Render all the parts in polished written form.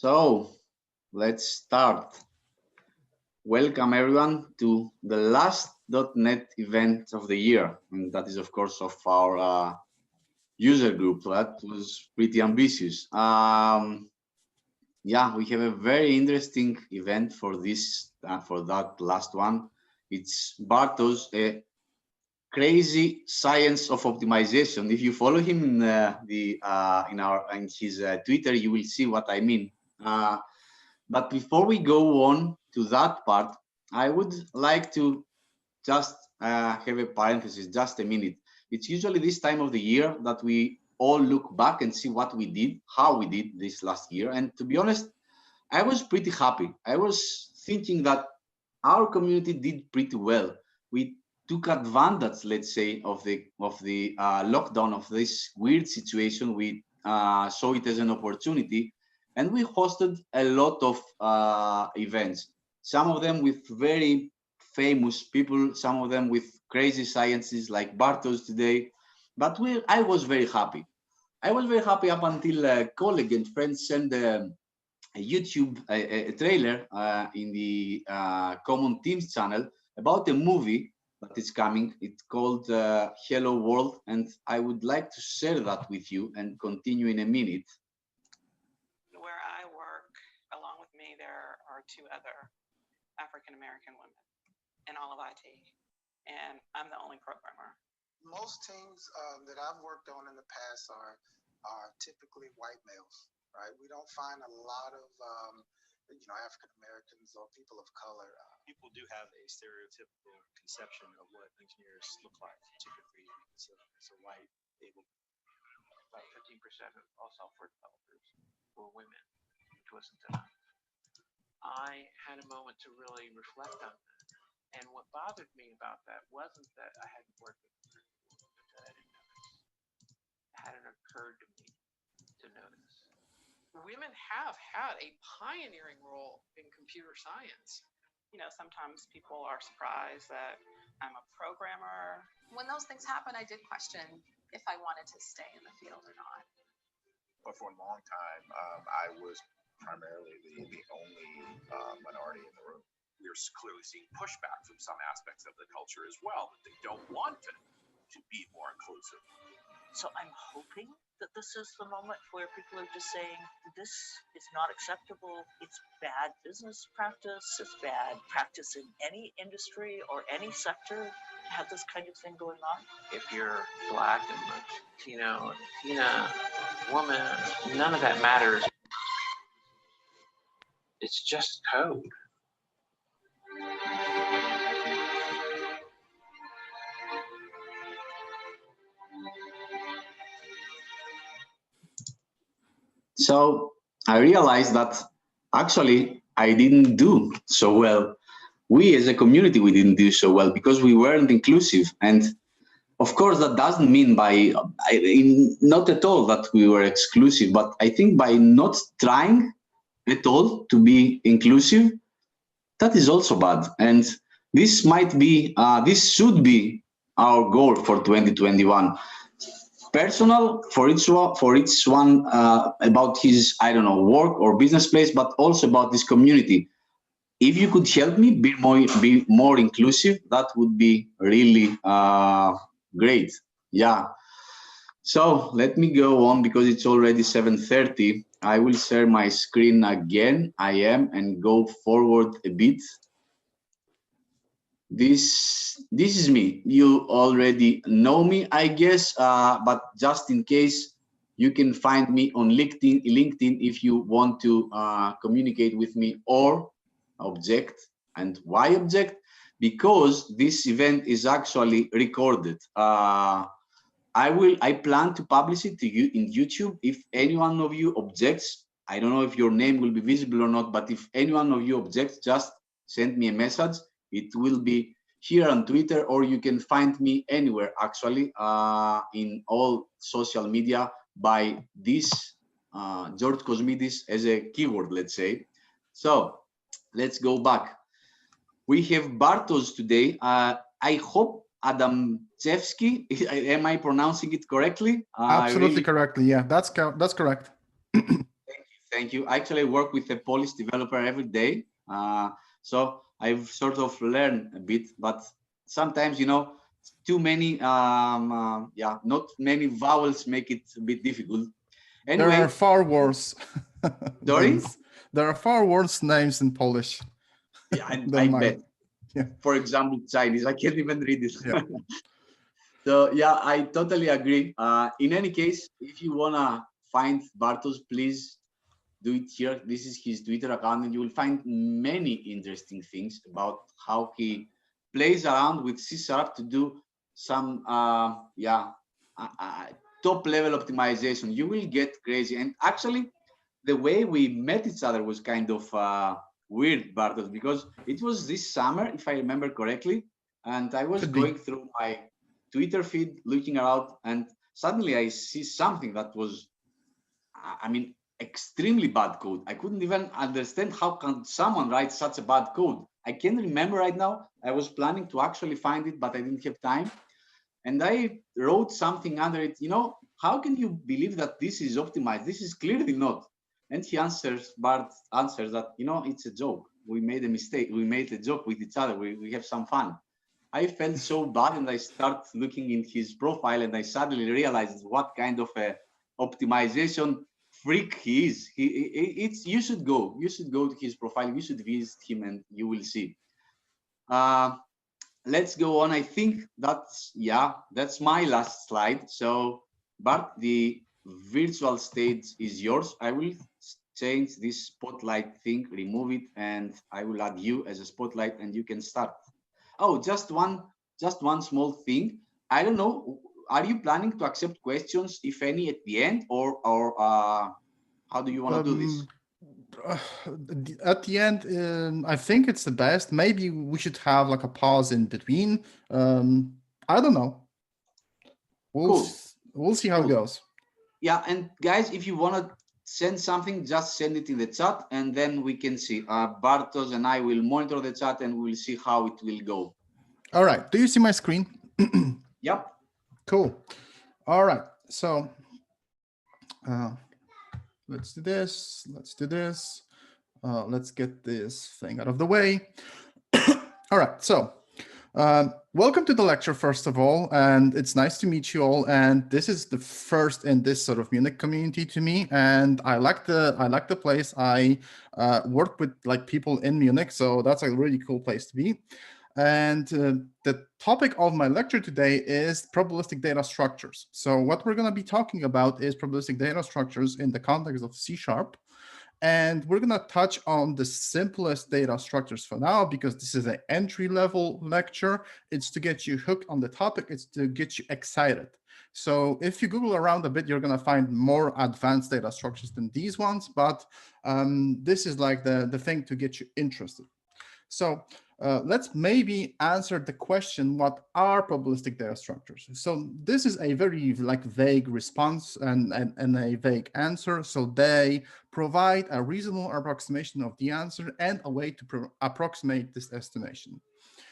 So let's start. Welcome everyone to the last .NET event of the year, and that is of course of our user group. That was pretty ambitious. Yeah, we have a very interesting event for this, for that last one. It's Bartosz, a crazy science of optimization. If you follow him in his Twitter, you will see what I mean. But before we go on to that part, I would like to just have a parenthesis, just a minute. It's usually this time of the year that we all look back and see what we did, how we did this last year. And to be honest, I was pretty happy. I was thinking that our community did pretty well. We took advantage, let's say, of the lockdown, of this weird situation. We saw it as an opportunity, and we hosted a lot of events. Some of them with very famous people, some of them with crazy sciences like Bartosz today. But I was very happy. I was very happy up until a colleague and friend sent a YouTube trailer in the Common Teams channel about a movie that is coming. It's called Hello World, and I would like to share that with you and continue in a minute. Where I work, along with me, there are two other African-American women in all of IT, and I'm the only programmer. Most teams that I've worked on in the past are typically white males, right? We don't find a lot of African Americans or people of color. People do have a stereotypical conception of what engineers look like. Typically, it's a white, able. About 15% of all software developers were women, which wasn't enough. I had a moment to really reflect on that. And what bothered me about that wasn't that I hadn't worked with them before, but that I didn't notice. It hadn't occurred to me to notice. Women have had a pioneering role in computer science. You know, sometimes people are surprised that I'm a programmer. When those things happen, I did question if I wanted to stay in the field or not. But for a long time, I was primarily the only minority in the room. We're clearly seeing pushback from some aspects of the culture as well, that they don't want to be more inclusive. So I'm hoping that this is the moment where people are just saying, this is not acceptable, it's bad business practice, it's bad practice in any industry or any sector to have this kind of thing going on. If you're Black and Latino, Latina, woman, none of that matters. It's just code. So I realized that actually I didn't do so well. We as a community, we didn't do so well because we weren't inclusive. And of course, that doesn't mean not at all that we were exclusive, but I think by not trying at all to be inclusive, that is also bad. And this this should be our goal for 2021. Personal for each one about his, I don't know, work or business place, but also about this community. If you could help me be more inclusive, that would be really great. Yeah. So let me go on because it's already 7:30. I will share my screen again. And go forward a bit. This is me. You already know me, I guess, but just in case, you can find me on LinkedIn if you want to communicate with me or object. And why object? Because this event is actually recorded. I plan to publish it to you in YouTube. If any one of you objects, I don't know if your name will be visible or not, but if any one of you objects, just send me a message. It will be here on Twitter, or you can find me anywhere, actually, in all social media by this George Cosmides as a keyword, let's say. So let's go back. We have Bartosz today. I hope Adamczewski, am I pronouncing it correctly? Absolutely correctly. Yeah, that's correct. Thank you. Actually, I work with a Polish developer every day. So I've sort of learned a bit, but sometimes, too many, not many vowels make it a bit difficult. There are Anyway, far worse sorry? names. There are far worse names in Polish Yeah, I than bet. mine. Yeah. For example, Chinese. I can't even read it. Yeah. So yeah, I totally agree. In any case, if you wanna find Bartosz, please do it here. This is his Twitter account, and you will find many interesting things about how he plays around with C# to do some top level optimization. You will get crazy. And actually, the way we met each other was kind of weird, Bartosz, because it was this summer, if I remember correctly, and I was Could be. going through my Twitter feed, looking around, and suddenly I see something that was, extremely bad code. I couldn't even understand how can someone write such a bad code. I can't remember right now. I was planning to actually find it, but I didn't have time. And I wrote something under it, how can you believe that this is optimized? This is clearly not. And Bart answers that, it's a joke. We made a mistake. We made a joke with each other. We have some fun. I felt so bad, and I start looking in his profile, and I suddenly realized what kind of a optimization freak he is. You should go to his profile. You should visit him, and you will see. Let's go on. I think that's my last slide. So Bart, the virtual stage is yours. I will change this spotlight thing, remove it, and I will add you as a spotlight, and you can start. Oh, just one small thing. I don't know. Are you planning to accept questions, if any, at the end, or how do you want to do this? At the end, I think it's the best. Maybe we should have like a pause in between. I don't know. We'll see how it goes. Yeah, and guys, if you want to send something, just send it in the chat, and then we can see. Bartosz and I will monitor the chat, and we'll see how it will go. All right. Do you see my screen? Yep. Cool. All right. So let's do this. Let's do this. Let's get this thing out of the way. All right. So welcome to the lecture, first of all, and it's nice to meet you all. And this is the first in this sort of Munich community to me, and I like the place. I work with like people in Munich, so that's a really cool place to be. And the topic of my lecture today is probabilistic data structures. So what we're going to be talking about is probabilistic data structures in the context of C#. And we're going to touch on the simplest data structures for now, because this is an entry-level lecture. It's to get you hooked on the topic. It's to get you excited. So if you Google around a bit, you're going to find more advanced data structures than these ones. But this is like the thing to get you interested. So let's maybe answer the question, what are probabilistic data structures? So this is a very vague response and a vague answer. So they provide a reasonable approximation of the answer and a way to approximate this estimation.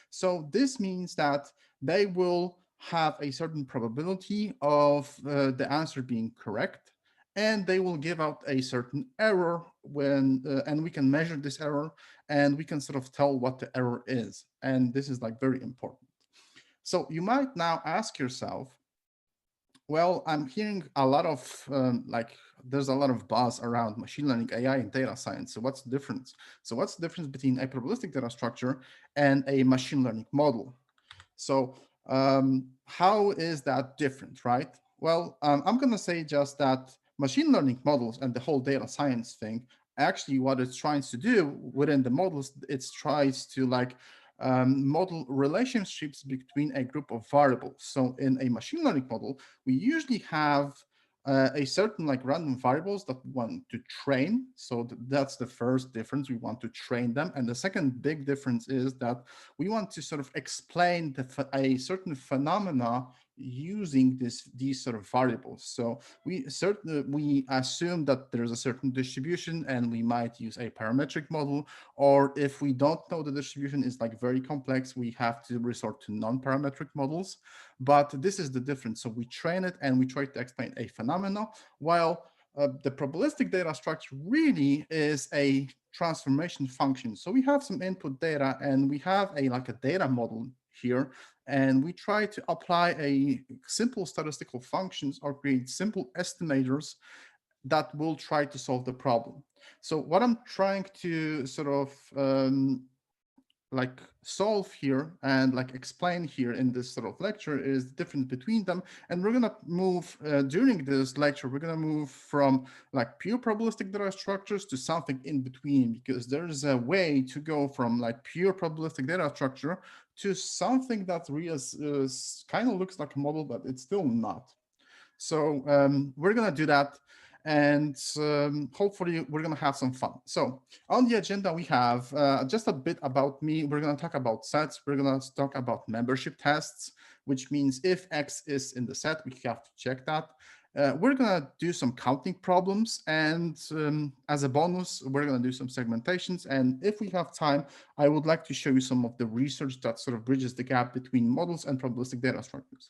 So this means that they will have a certain probability of the answer being correct, and they will give out a certain error when, and we can measure this error, and we can sort of tell what the error is. And this is like very important. So you might now ask yourself, well, I'm hearing a lot of there's a lot of buzz around machine learning, AI, and data science. So what's the difference? So what's the difference between a probabilistic data structure and a machine learning model? So how is that different, right? Well, I'm going to say just that machine learning models and the whole data science thing, actually what it's trying to do within the models, it tries to model relationships between a group of variables. So in a machine learning model, we usually have a certain random variables that we want to train. So that's the first difference. We want to train them. And the second big difference is that we want to sort of explain a certain phenomena using these sort of variables. So we assume that there's a certain distribution, and we might use a parametric model, or if we don't know the distribution is very complex, we have to resort to non-parametric models. But this is the difference. So we train it and we try to explain a phenomena, while the probabilistic data structure really is a transformation function. So we have some input data and we have like a data model here, and we try to apply a simple statistical functions or create simple estimators that will try to solve the problem. So what I'm trying to sort of like solve here and like explain here in this sort of lecture is the difference between them. And we're gonna move during this lecture, we're gonna move from like pure probabilistic data structures to something in between, because there's a way to go from like pure probabilistic data structure to something that really kind of looks like a model, but it's still not. So we're gonna do that, and hopefully we're gonna have some fun. So on the agenda we have just a bit about me. We're gonna talk about sets. We're gonna talk about membership tests, which means if X is in the set, we have to check that. We're gonna do some counting problems, and as a bonus, we're gonna do some segmentations. And if we have time, I would like to show you some of the research that sort of bridges the gap between models and probabilistic data structures.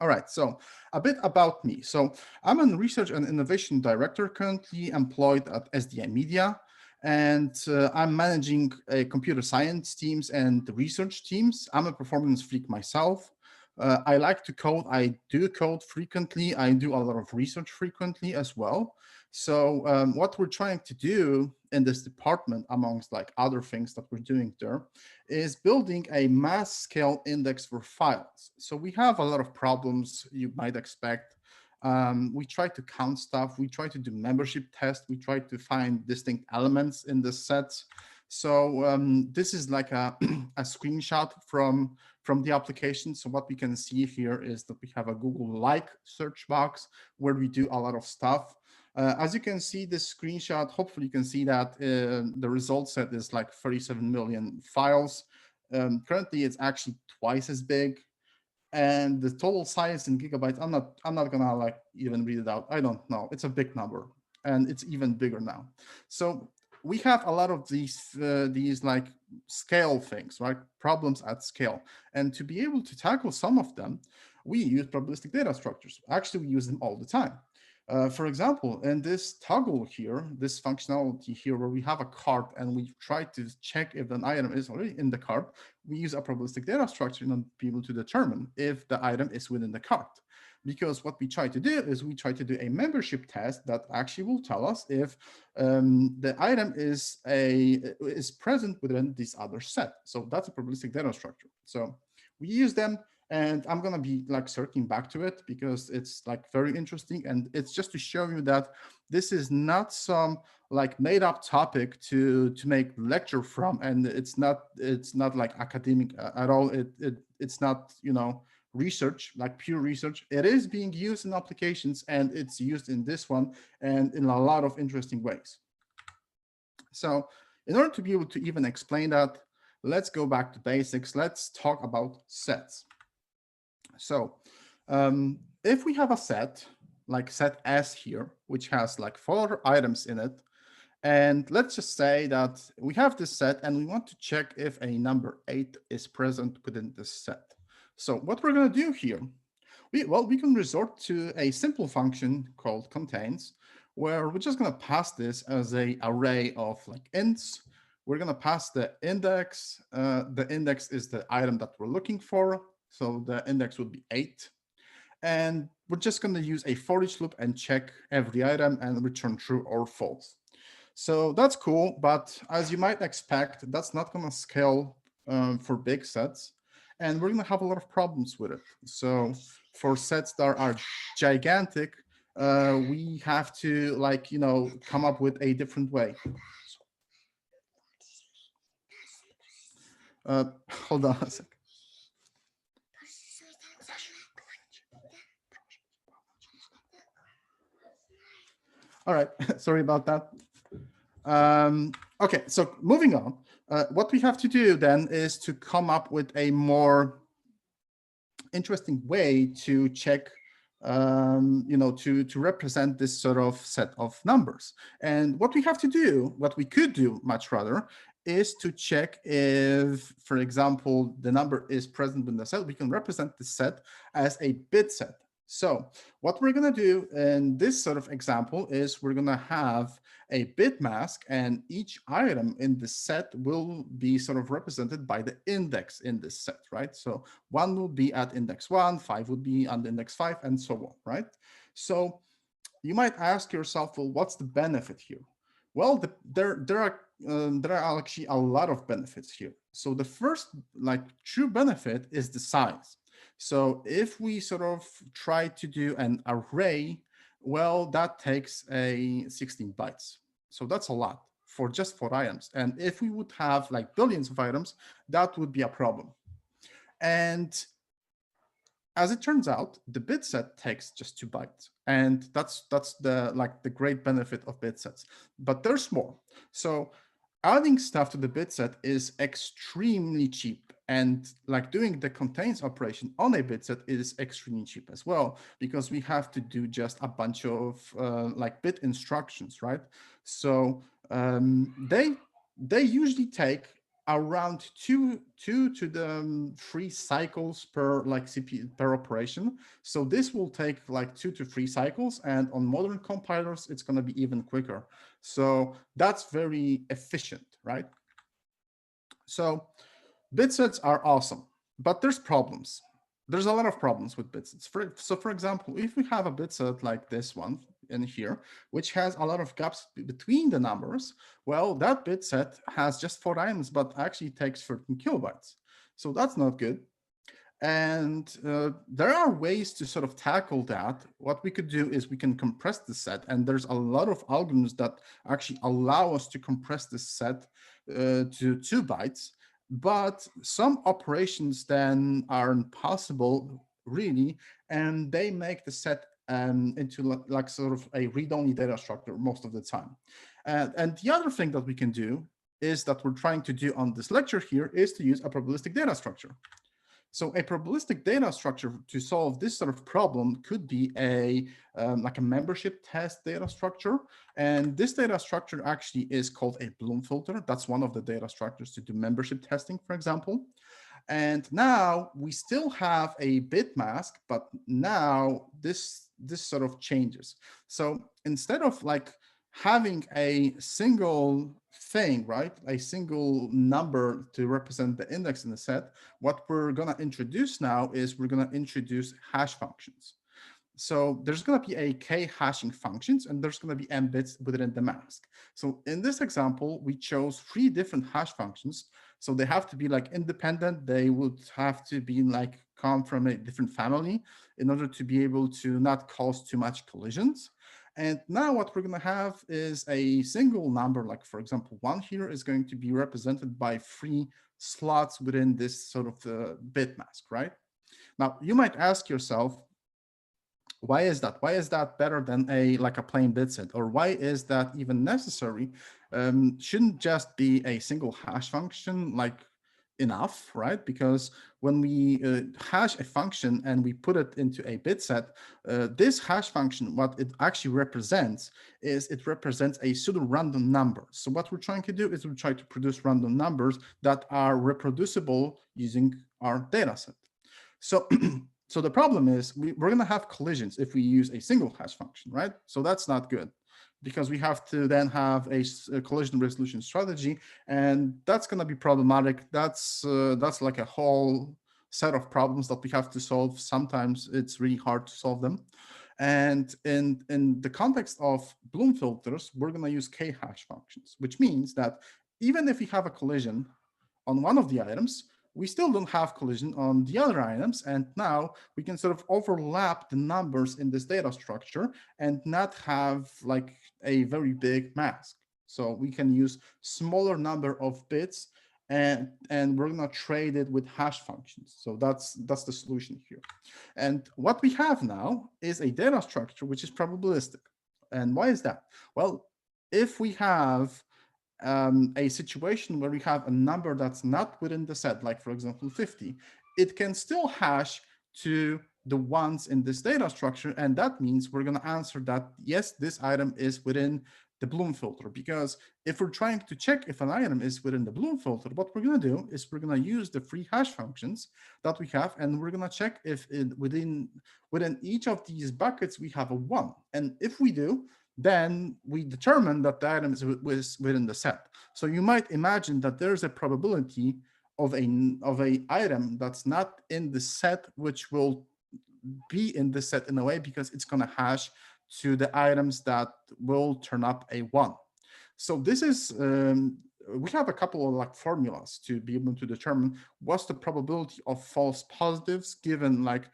All right, so a bit about me. So I'm a research and innovation director currently employed at SDI Media, and I'm managing computer science teams and research teams. I'm a performance freak myself. I like to code. I do code frequently. I do a lot of research frequently as well. So what we're trying to do in this department, amongst like other things that we're doing there, is building a mass scale index for files. So we have a lot of problems you might expect. We try to count stuff. We try to do membership tests. We try to find distinct elements in the sets. So this is like a screenshot from the application. So what we can see here is that we have a Google-like search box where we do a lot of stuff. As you can see this screenshot, hopefully you can see that the result set is like 37 million files. Currently, it's actually twice as big. And the total size in gigabytes, I'm not gonna like even read it out. I don't know. It's a big number, and it's even bigger now. So we have a lot of these like scale things, right? Problems at scale. And to be able to tackle some of them, we use probabilistic data structures. Actually, we use them all the time. For example, in this toggle here, this functionality here, where we have a cart and we try to check if an item is already in the cart, we use a probabilistic data structure to be able to determine if the item is within the cart. Because what we try to do is we try to do a membership test that actually will tell us if the item is present within this other set. So that's a probabilistic data structure. So we use them. And I'm going to be like circling back to it because it's like very interesting. And it's just to show you that this is not some like made up topic to make lecture from. And it's not like academic at all. It's not, you know, research, like pure research. It is being used in applications, and it's used in this one and in a lot of interesting ways. So in order to be able to even explain that, let's go back to basics. Let's talk about sets. So if we have a set, like set S here, which has like 4 items in it, and let's just say that we have this set and we want to check if a number 8 is present within this set. So what we're going to do here, we can resort to a simple function called contains, where we're just going to pass this as an array of like ints. We're going to pass the index. The index is the item that we're looking for. So the index would be 8. And we're just going to use a for each loop and check every item and return true or false. So that's cool. But as you might expect, that's not going to scale for big sets. And we're going to have a lot of problems with it. So for sets that are gigantic, we have to like, you know, come up with a different way. Hold on a second. All right, sorry about that. Okay, so moving on. What we have to do then is to come up with a more interesting way to check, you know, to represent this sort of set of numbers. And what we have to do, what we could do much rather, is to check if, for example, the number is present in the set. We can represent the set as a bit set. So what we're going to do in this sort of example is we're going to have a bit mask, and each item in the set will be sort of represented by the index in this set, right? So 1 will be at index 1, 5 would be on the index 5, and so on, right? So you might ask yourself, well, what's the benefit here? Well, there are actually a lot of benefits here. So the first true benefit is the size. So if we sort of try to do an array, well, that takes a 16 bytes. So that's a lot for just 4 items. And if we would have like billions of items, that would be a problem. And as it turns out, the bit set takes just 2 bytes, and that's the great benefit of bit sets. But there's more. So adding stuff to the bit set is extremely cheap, and like doing the contains operation on a bit set is extremely cheap as well, because we have to do just a bunch of like bit instructions, right? So they usually take around two to the 3 cycles per like CPU per operation. So this will take like 2 to 3 cycles, and on modern compilers, it's going to be even quicker. So that's very efficient, right? So bit sets are awesome, but there's problems. There's a lot of problems with bit sets. So for example, if we have a bit set like this one in here, which has a lot of gaps between the numbers, well, that bit set has just 4 items, but actually takes 13 kilobytes. So that's not good. And there are ways to sort of tackle that. What we could do is we can compress the set, and there's a lot of algorithms that actually allow us to compress the set to 2 bytes. But some operations then aren't possible really, and they make the set into like sort of a read-only data structure most of the time. And the other thing that we can do is that we're trying to do on this lecture here is to use a probabilistic data structure. So a probabilistic data structure to solve this sort of problem could be like a membership test data structure. And this data structure actually is called a Bloom filter. That's one of the data structures to do membership testing, for example. And now we still have a bit mask, but now this sort of changes. So instead of like having a single thing, right, a single number to represent the index in the set, what we're going to introduce now is we're going to introduce hash functions. So there's going to be a k hashing functions, and there's going to be m bits within the mask. So in this example, we chose 3 different hash functions. So they have to be like independent. They would have to be like come from a different family in order to be able to not cause too much collisions. And now what we're going to have is a single number, like for example, 1 here is going to be represented by 3 slots within this sort of bit mask, right? Now you might ask yourself, why is that? Why is that better than a plain bit set? Or why is that even necessary? Shouldn't just be a single hash function like enough, right? Because when we hash a function and we put it into a bit set, this hash function, what it actually represents is it represents a pseudo random number. So what we're trying to do is we try to produce random numbers that are reproducible using our data set. So so the problem is we're going to have collisions if we use a single hash function, right? So that's not good, because we have to then have a collision resolution strategy, and that's going to be problematic. That's like a whole set of problems that we have to solve. Sometimes it's really hard to solve them. And in the context of Bloom filters, we're going to use k hash functions, which means that even if we have a collision on one of the items, we still don't have collision on the other items. And now we can sort of overlap the numbers in this data structure and not have like a very big mask. So we can use smaller number of bits, and we're going to trade it with hash functions. So that's the solution here. And what we have now is a data structure which is probabilistic. And why is that? Well, if we have a situation where we have a number that's not within the set, like for example 50, it can still hash to the ones in this data structure, and that means we're going to answer that yes, this item is within the Bloom filter, because if we're trying to check if an item is within the Bloom filter, what we're going to do is we're going to use the free hash functions that we have, and we're going to check if within each of these buckets we have a 1. And if we do, then we determine that the item is within the set. So you might imagine that there's a probability of a item that's not in the set, which will be in the set in a way because it's going to hash to the items that will turn up a 1. So this is, we have a couple of like formulas to be able to determine what's the probability of false positives given like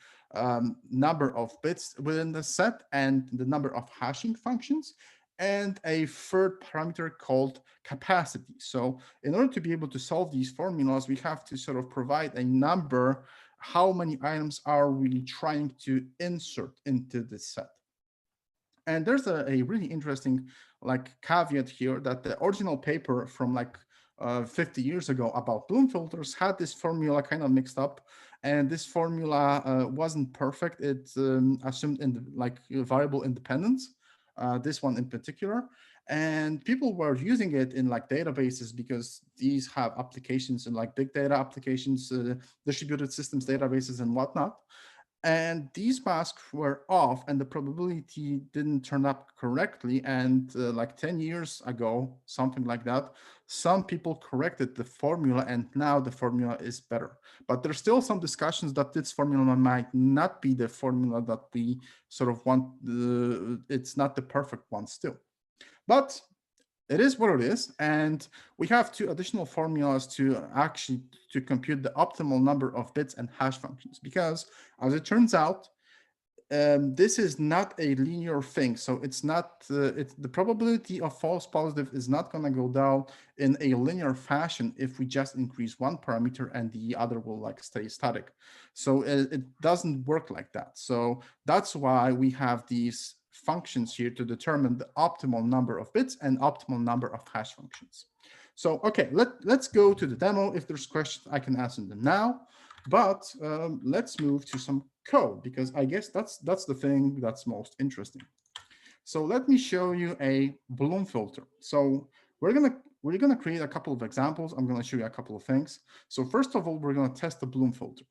number of bits within the set and the number of hashing functions, and a third parameter called capacity. So in order to be able to solve these formulas, we have to sort of provide a number, how many items are we trying to insert into this set. And there's a really interesting like caveat here that the original paper from like 50 years ago about Bloom filters had this formula kind of mixed up, and this formula wasn't perfect. It assumed like variable independence, this one in particular, and people were using it in like databases because these have applications in like big data applications, distributed systems databases and whatnot. And these masks were off and the probability didn't turn up correctly. And like 10 years ago, something like that, some people corrected the formula and now the formula is better. But there's still some discussions that this formula might not be the formula that we sort of want. It's not the perfect one still. But it is what it is, and we have 2 additional formulas to actually to compute the optimal number of bits and hash functions, because as it turns out, this is not a linear thing. So it's not, the probability of false positive is not going to go down in a linear fashion if we just increase one parameter and the other will like stay static. So it doesn't work like that. So that's why we have these functions here to determine the optimal number of bits and optimal number of hash functions. So, okay, let's go to the demo. If there's questions, I can answer them now. But let's move to some code, because I guess that's the thing that's most interesting. So let me show you a Bloom filter. So we're gonna create a couple of examples. I'm gonna show you a couple of things. So first of all, we're gonna test the Bloom filter.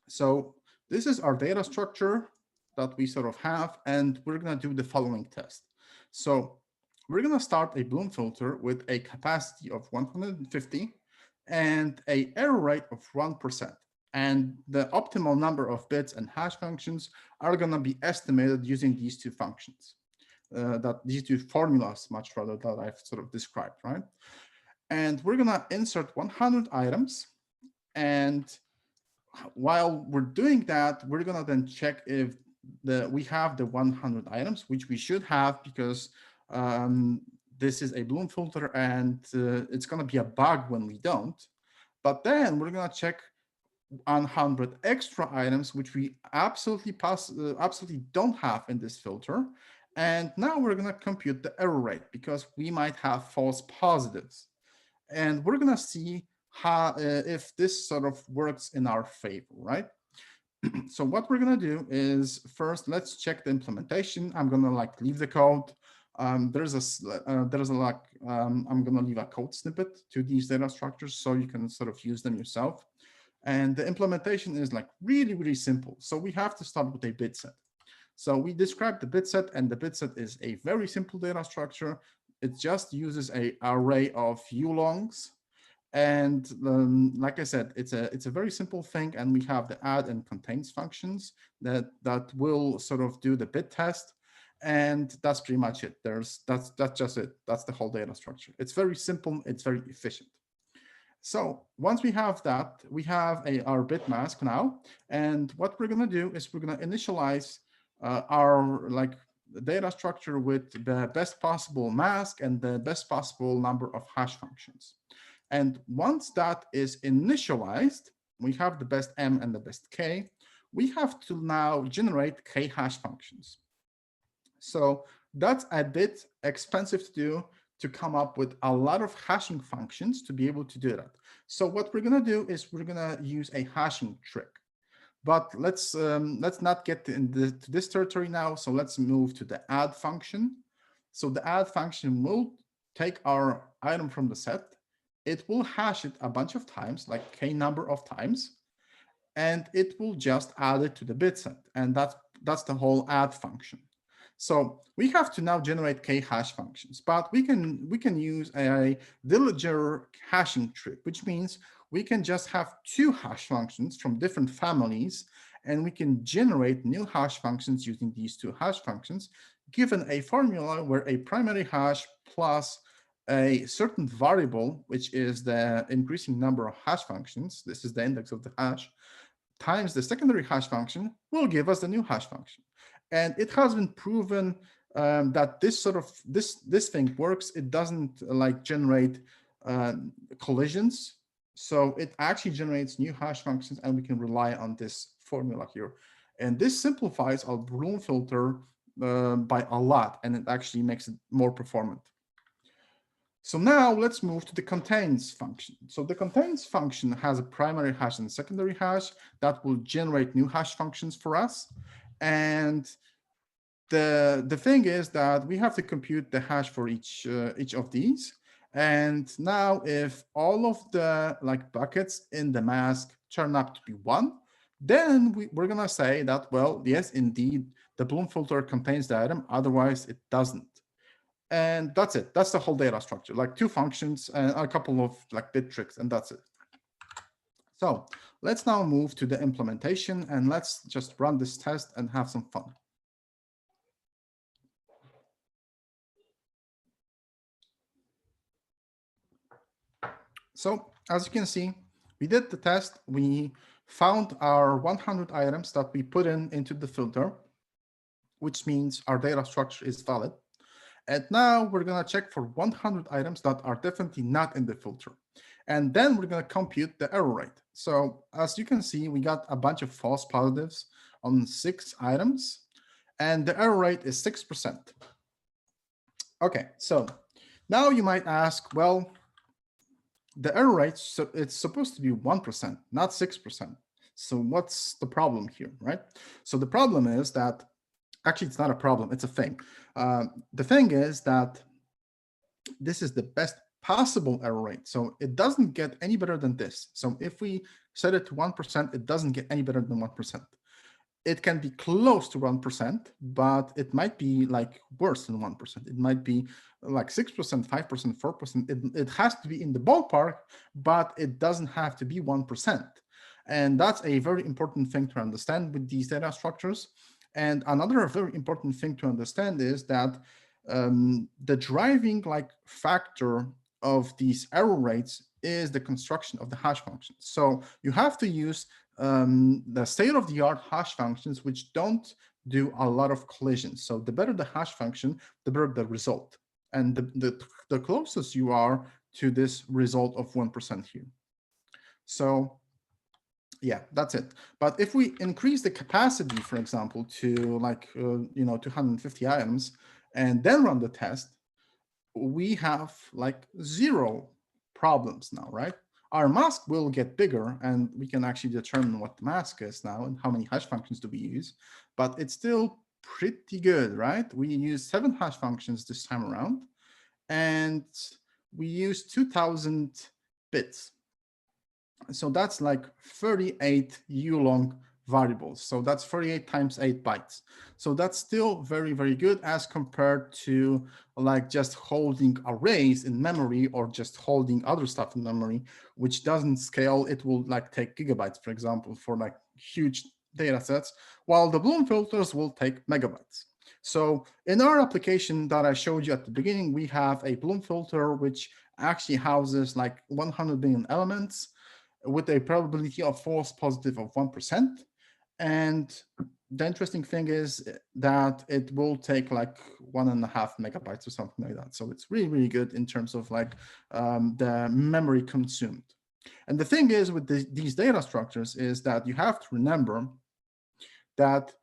So this is our data structure that we sort of have, and we're gonna do the following test. So we're gonna start a Bloom filter with a capacity of 150 and an error rate of 1%. And the optimal number of bits and hash functions are gonna be estimated using these 2 functions, these 2 formulas, much rather, that I've sort of described, right? And we're gonna insert 100 items, and while we're doing that, we're gonna then check if we have the 100 items, which we should have, because this is a Bloom filter and it's gonna be a bug when we don't. But then we're gonna check 100 extra items, which we absolutely don't have in this filter. And now we're gonna compute the error rate because we might have false positives. And we're gonna see how if this sort of works in our favor, right? So what we're gonna do is first let's check the implementation. I'm gonna like leave the code. I'm gonna leave a code snippet to these data structures so you can sort of use them yourself. And the implementation is like really simple. So we have to start with a bit set. So we described the bit set, and the bit set is a very simple data structure. It just uses an array of ulongs. And like I said, it's a very simple thing, and we have the add and contains functions that will sort of do the bit test, and that's pretty much it. That's just it. That's the whole data structure. It's very simple. It's very efficient. So once we have that, we have our bit mask now, and what we're gonna do is we're gonna initialize our like data structure with the best possible mask and the best possible number of hash functions. And once that is initialized, we have the best M and the best K. We have to now generate K hash functions. So that's a bit expensive to do, to come up with a lot of hashing functions to be able to do that. So what we're gonna do is we're gonna use a hashing trick. But let's not get into this territory now. So let's move to the add function. So the add function will take our item from the set. It will hash it a bunch of times, like k number of times, and it will just add it to the bit set. And that's the whole add function. So we have to now generate k hash functions, but we can use a Dillinger hashing trick, which means we can just have two hash functions from different families, and we can generate new hash functions using these two hash functions, given a formula where a primary hash plus a certain variable, which is the increasing number of hash functions, this is the index of the hash, times the secondary hash function will give us the new hash function. And it has been proven that this thing works. It doesn't like generate collisions. So it actually generates new hash functions, and we can rely on this formula here. And this simplifies our Bloom filter by a lot, and it actually makes it more performant. So now let's move to the contains function. So the contains function has a primary hash and secondary hash that will generate new hash functions for us. And the thing is that we have to compute the hash for each of these. And now if all of the like buckets in the mask turn up to be 1, then we're going to say that, well, yes, indeed, the Bloom filter contains the item, otherwise it doesn't. And that's it. That's the whole data structure, like 2 functions and a couple of like bit tricks, and that's it. So let's now move to the implementation, and let's just run this test and have some fun. So as you can see, we did the test. We found our 100 items that we put into the filter, which means our data structure is valid. And now we're going to check for 100 items that are definitely not in the filter. And then we're going to compute the error rate. So as you can see, we got a bunch of false positives on 6 items, and the error rate is 6%. Okay, so now you might ask, well, the error rate, so it's supposed to be 1%, not 6%. So what's the problem here, right? So the problem is that, actually, it's not a problem, it's a thing. The thing is that this is the best possible error rate. So it doesn't get any better than this. So if we set it to 1%, it doesn't get any better than 1%. It can be close to 1%, but it might be like worse than 1%. It might be like 6%, 5%, 4%. It has to be in the ballpark, but it doesn't have to be 1%. And that's a very important thing to understand with these data structures. And another very important thing to understand is that the driving like factor of these error rates is the construction of the hash functions. So you have to use the state-of-the-art hash functions, which don't do a lot of collisions. So the better the hash function, the better the result. And the closest you are to this result of 1% here. So yeah, that's it. But if we increase the capacity, for example, to like 250 items, and then run the test, we have like 0 problems now, right? Our mask will get bigger, and we can actually determine what the mask is now and how many hash functions do we use, but it's still pretty good, right? We use 7 hash functions this time around, and we use 2000 bits. So that's like 38 U-long variables. So that's 38 times 8 bytes. So that's still very, very good as compared to like just holding arrays in memory or just holding other stuff in memory, which doesn't scale. It will like take gigabytes, for example, for like huge data sets, while the Bloom filters will take megabytes. So in our application that I showed you at the beginning, we have a Bloom filter, which actually houses like 100 billion elements with a probability of false positive of 1%. And the interesting thing is that it will take like 1.5 megabytes or something like that. So it's really, really good in terms of like the memory consumed. And the thing is with these data structures is that you have to remember that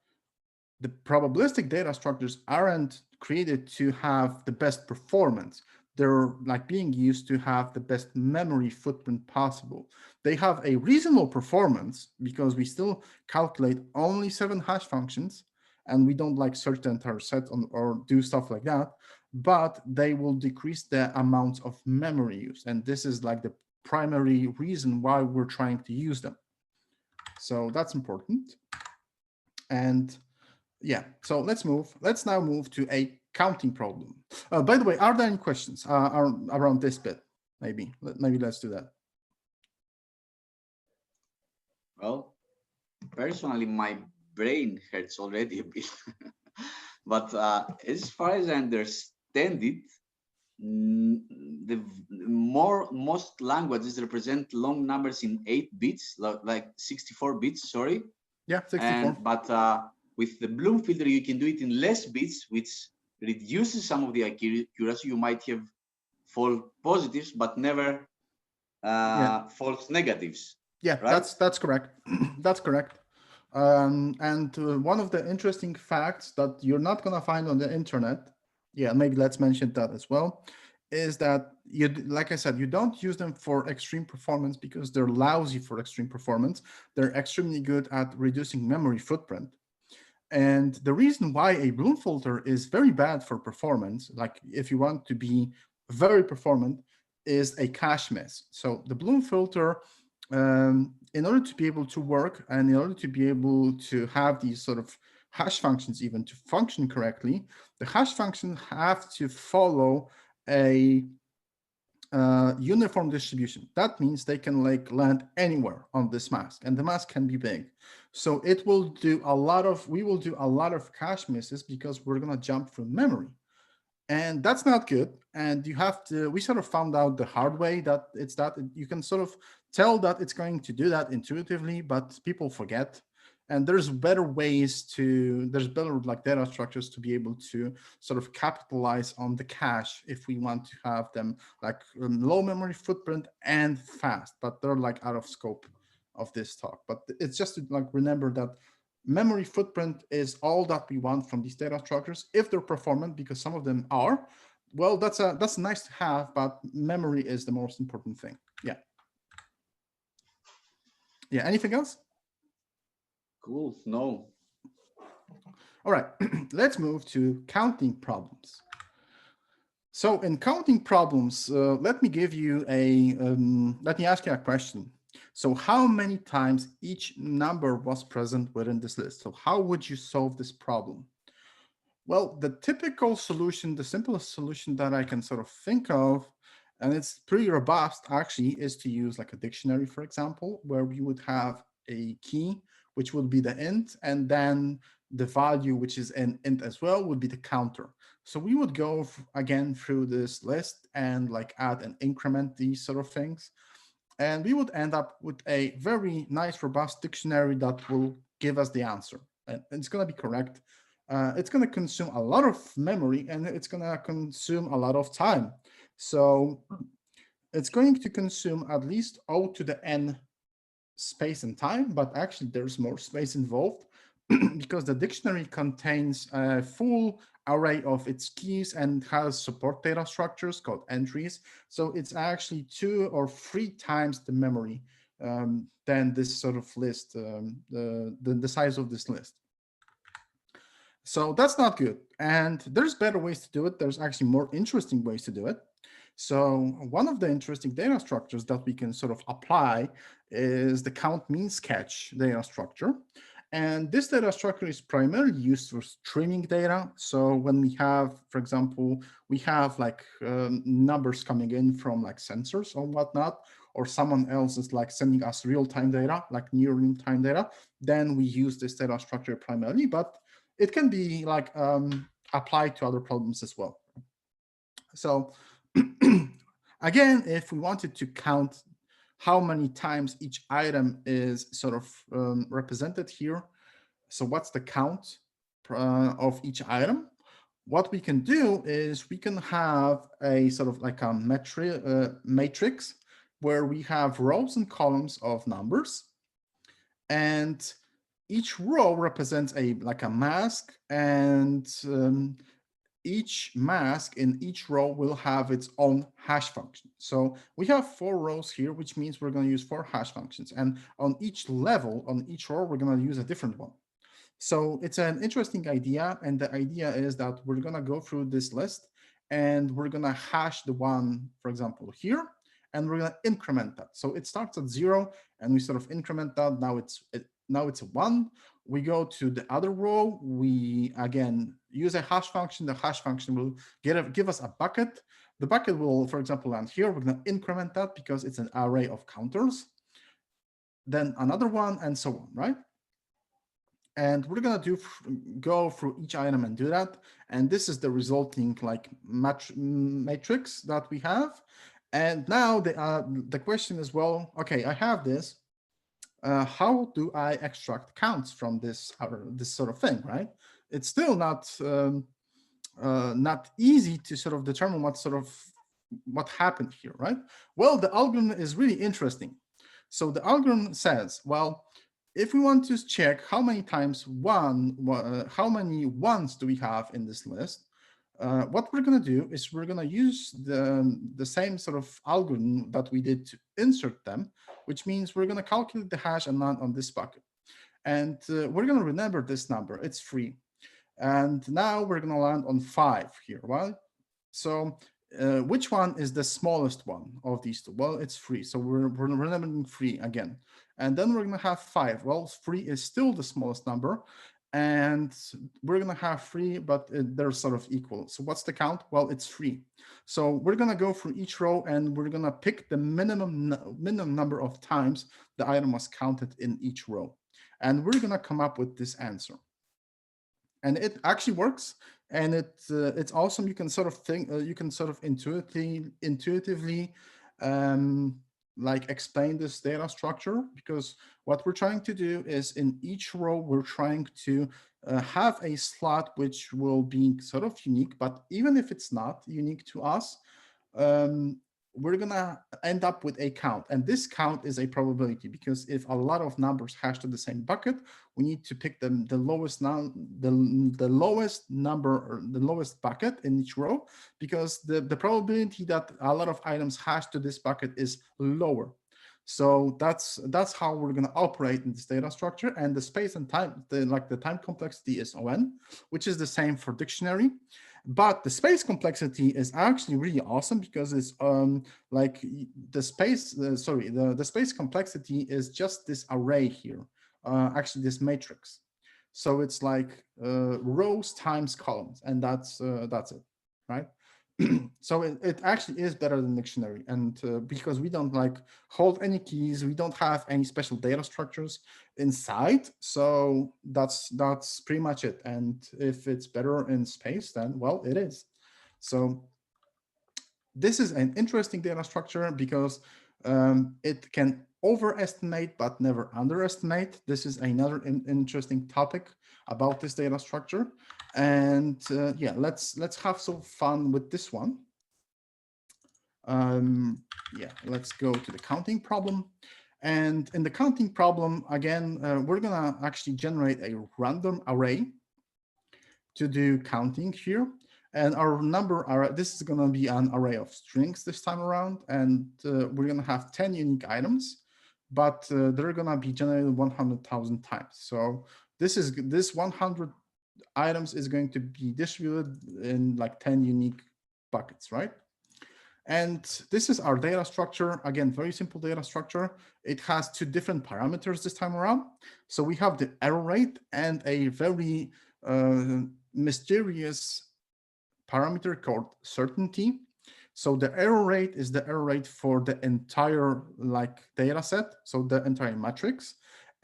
the probabilistic data structures aren't created to have the best performance. They're like being used to have the best memory footprint possible. They have a reasonable performance because we still calculate only 7 hash functions, and we don't like search the entire set or do stuff like that. but they will decrease the amount of memory used. And this is like the primary reason why we're trying to use them. So that's important. And yeah, so let's now move to a counting problem. By the way, are there any questions around this bit? Maybe let's do that. Well, personally, my brain hurts already a bit. But as far as I understand it, most languages represent long numbers in 8 bits, like 64 bits, sorry. Yeah, 64. But with the Bloom filter, you can do it in less bits, which reduces some of the accuracy. You might have false positives, but never false negatives. Yeah, right? that's correct. That's correct. And one of the interesting facts that you're not going to find on the internet, yeah, maybe let's mention that as well, is that you, like I said, you don't use them for extreme performance because they're lousy for extreme performance. They're extremely good at reducing memory footprint. And the reason why a Bloom filter is very bad for performance, like if you want to be very performant, is a cache miss. So the Bloom filter, in order to be able to work and in order to be able to have these sort of hash functions even to function correctly, the hash functions have to follow a uniform distribution. That means they can like land anywhere on this mask, and the mask can be big. So it will do a lot of, we will do a lot of cache misses because we're going to jump through memory. And that's not good. And you have to, we sort of found out the hard way that it's that you can sort of tell that it's going to do that intuitively, but people forget. And there's better ways to, there's better like data structures to be able to sort of capitalize on the cache if we want to have them like low memory footprint and fast, but they're like out of scope of this talk. But it's just to like remember that memory footprint is all that we want from these data structures if they're performant, because some of them are. Well, that's nice to have, but memory is the most important thing. Yeah. Yeah. Anything else? Cool. No. All right. Let's move to counting problems. So in counting problems, let me give you a let me ask you a question. So how many times each number was present within this list? So how would you solve this problem? Well, the typical solution, the simplest solution that I can sort of think of, and it's pretty robust actually, is to use like a dictionary, for example, where we would have a key, which would be the int, and then the value, which is an int as well, would be the counter. So we would go again through this list and like add and increment these sort of things. And we would end up with a very nice, robust dictionary that will give us the answer. And it's going to be correct. It's going to consume a lot of memory and it's going to consume a lot of time. So it's going to consume at least O to the n space and time, but actually there's more space involved because the dictionary contains a full array of its keys and has support data structures called entries. So it's actually 2 or 3 times the memory than this sort of list, the size of this list. So that's not good. And there's better ways to do it. There's actually more interesting ways to do it. So one of the interesting data structures that we can sort of apply is the count means catch data structure. And this data structure is primarily used for streaming data. So when we have, for example, we have like numbers coming in from like sensors or whatnot, or someone else is like sending us real-time data, like near real-time data, then we use this data structure primarily, but it can be like applied to other problems as well. So again, if we wanted to count how many times each item is sort of represented here, so what's the count of each item? What we can do is we can have a sort of like a matrix where we have rows and columns of numbers, and each row represents a like a mask, and each mask in each row will have its own hash function. So we have 4 rows here, which means we're going to use 4 hash functions. And on each level, on each row, we're going to use a different one. So it's an interesting idea. And the idea is that we're going to go through this list and we're gonna hash the one, for example, here, and we're gonna increment that. So it starts at 0, and we sort of increment that. Now it's a 1. We go to the other row. We again use a hash function. The hash function will give us a bucket. The bucket will, for example, land here. We're gonna increment that because it's an array of counters. Then another one, and so on, right? And we're gonna go through each item and do that. And this is the resulting like matrix that we have. And now the question is, well, okay, I have this. How do I extract counts from this sort of thing, right? It's still not easy to sort of determine what happened here, right? Well, the algorithm is really interesting. So the algorithm says, well, if we want to check how many times how many ones do we have in this list, what we're going to do is we're going to use the same sort of algorithm that we did to insert them, which means we're going to calculate the hash and land on this bucket. And we're going to remember this number. It's 3. And now we're going to land on 5 here, right? So which one is the smallest one of these two? Well, it's 3. So we're remembering 3 again. And then we're going to have 5. Well, 3 is still the smallest number. And we're going to have 3, but they're sort of equal. So what's the count? Well, it's 3. So we're going to go through each row, and we're going to pick the minimum number of times the item was counted in each row. And we're going to come up with this answer. And it actually works, and it's awesome. You can sort of think, you can sort of intuitively like explain this data structure, because what we're trying to do is in each row we're trying to have a slot which will be sort of unique, but even if it's not unique to us, we're gonna end up with a count, and this count is a probability, because if a lot of numbers hash to the same bucket, we need to pick the lowest number, or the lowest bucket in each row, because the probability that a lot of items hash to this bucket is lower. So that's how we're going to operate in this data structure. And the space and time, the time complexity is on, which is the same for dictionary. But the space complexity is actually really awesome, because it's like the space, the space complexity is just this array here, actually this matrix. So it's like rows times columns, and that's it, right? So it actually is better than dictionary, and because we don't like hold any keys, we don't have any special data structures inside, so that's pretty much it. And if it's better in space, then well, it is. So this is an interesting data structure, because it can overestimate but never underestimate. This is another interesting topic about this data structure. And yeah, let's have some fun with this one. Yeah, let's go to the counting problem. And in the counting problem, again, we're gonna actually generate a random array to do counting here. And our number array, this is gonna be an array of strings this time around, and we're gonna have 10 unique items, but they're gonna be generated 100,000 times. So this 100 items is going to be distributed in like 10 unique buckets, right? And this is our data structure. Again, very simple data structure. It has 2 different parameters this time around. So we have the error rate and a very mysterious parameter called certainty. So the error rate is the error rate for the entire like data set, so the entire matrix.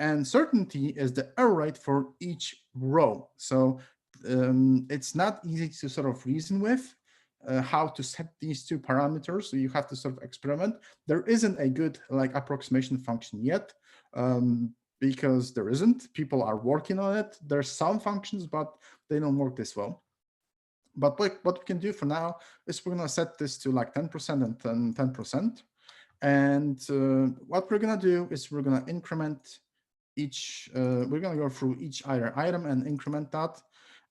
And certainty is the error rate for each row. So it's not easy to sort of reason with how to set these 2 parameters. So you have to sort of experiment. There isn't a good like approximation function yet, because there isn't. People are working on it. There's some functions, but they don't work this well. But what we can do for now is we're going to set this to like 10% and 10%. And what we're going to do is we're going to increment each, we're going to go through each item and increment that.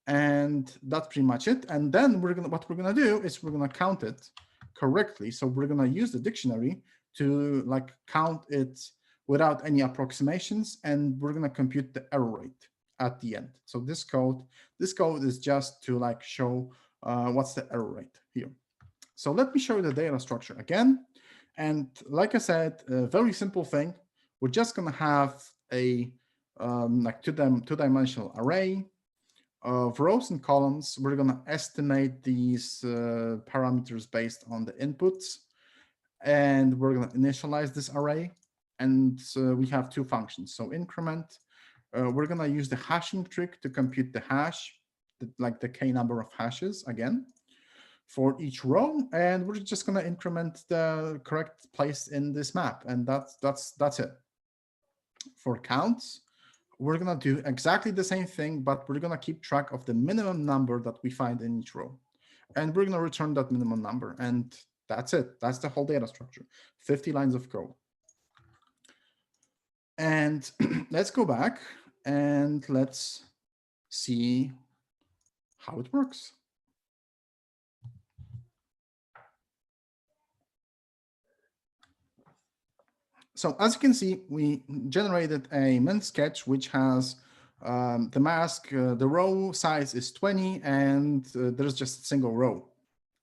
And that's pretty much it. And then what we're going to do is we're going to count it correctly. So we're going to use the dictionary to like count it without any approximations. And we're going to compute the error rate at the end. So this code is just to like show what's the error rate here. So let me show you the data structure again. And like I said, a very simple thing. We're just going to have a like two-dimensional array of rows and columns. We're going to estimate these parameters based on the inputs. And we're going to initialize this array. And we have two functions. So increment, we're going to use the hashing trick to compute the hash, like the k number of hashes again for each row, and we're just going to increment the correct place in this map, and that's it. For counts, we're going to do exactly the same thing, but we're going to keep track of the minimum number that we find in each row, and we're going to return that minimum number, and that's it. That's the whole data structure. 50 lines of code. And let's go back and let's see how it works. So as you can see, we generated a min sketch which has the mask, the row size is 20, and there's just a single row.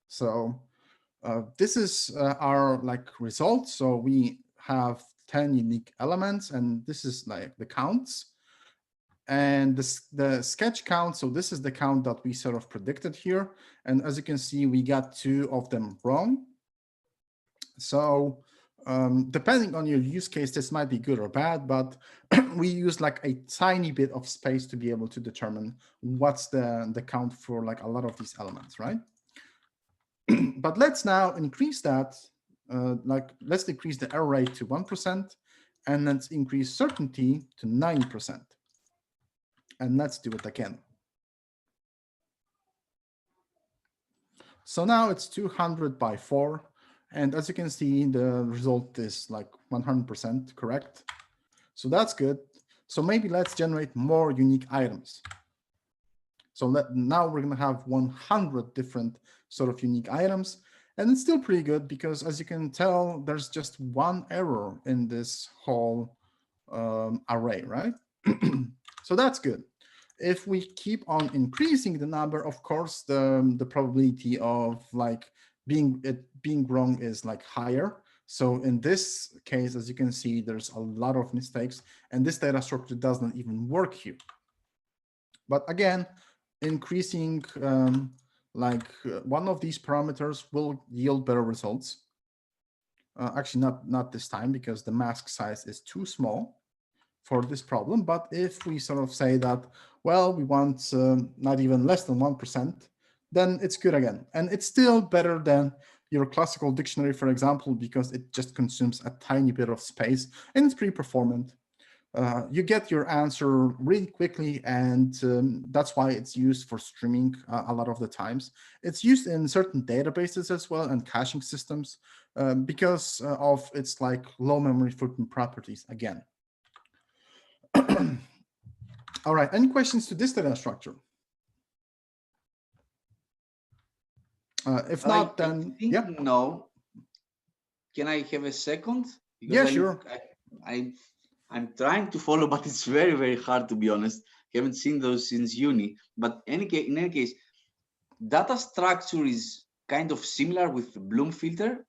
So this is our result. So we have 10 unique elements, and this is like the counts. And the sketch count, so this is the count that we sort of predicted here. And as you can see, we got 2 of them wrong. So depending on your use case, this might be good or bad, but we use like a tiny bit of space to be able to determine what's the count for like a lot of these elements, right? But let's now increase that, let's decrease the error rate to 1%, and let's increase certainty to 90%. And let's do it again. So now it's 200 by 4. And as you can see, the result is like 100% correct. So that's good. So maybe let's generate more unique items. So now we're going to have 100 different sort of unique items. And it's still pretty good because, as you can tell, there's just one error in this whole array, right? So that's good. If we keep on increasing the number, of course, the probability of like being wrong is like higher. So in this case, as you can see, there's a lot of mistakes, and this data structure does not even work here. But again, increasing one of these parameters will yield better results. Actually, not this time, because the mask size is too small for this problem. But if we sort of say that, well, we want not even less than 1%, then it's good again. And it's still better than your classical dictionary, for example, because it just consumes a tiny bit of space and it's pretty performant. You get your answer really quickly, and that's why it's used for streaming a lot of the times. It's used in certain databases as well and caching systems because of its like low memory footprint properties again. All right, any questions to this data structure? If not, then yeah. No. Can I have a second? Because yeah, sure. I'm trying to follow, but it's very, very hard, to be honest. Haven't seen those since uni. But in any case, data structure is kind of similar with the Bloom filter,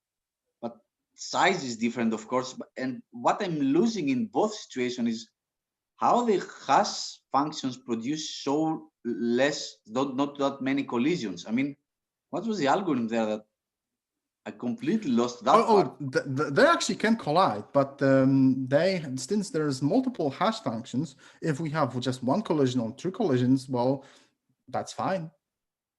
but size is different, of course. And what I'm losing in both situations is how the hash functions produce so not that many collisions. I mean, what was the algorithm there that I completely lost that part? They actually can collide, but since there's multiple hash functions, if we have just one collision or 2 collisions, well, that's fine,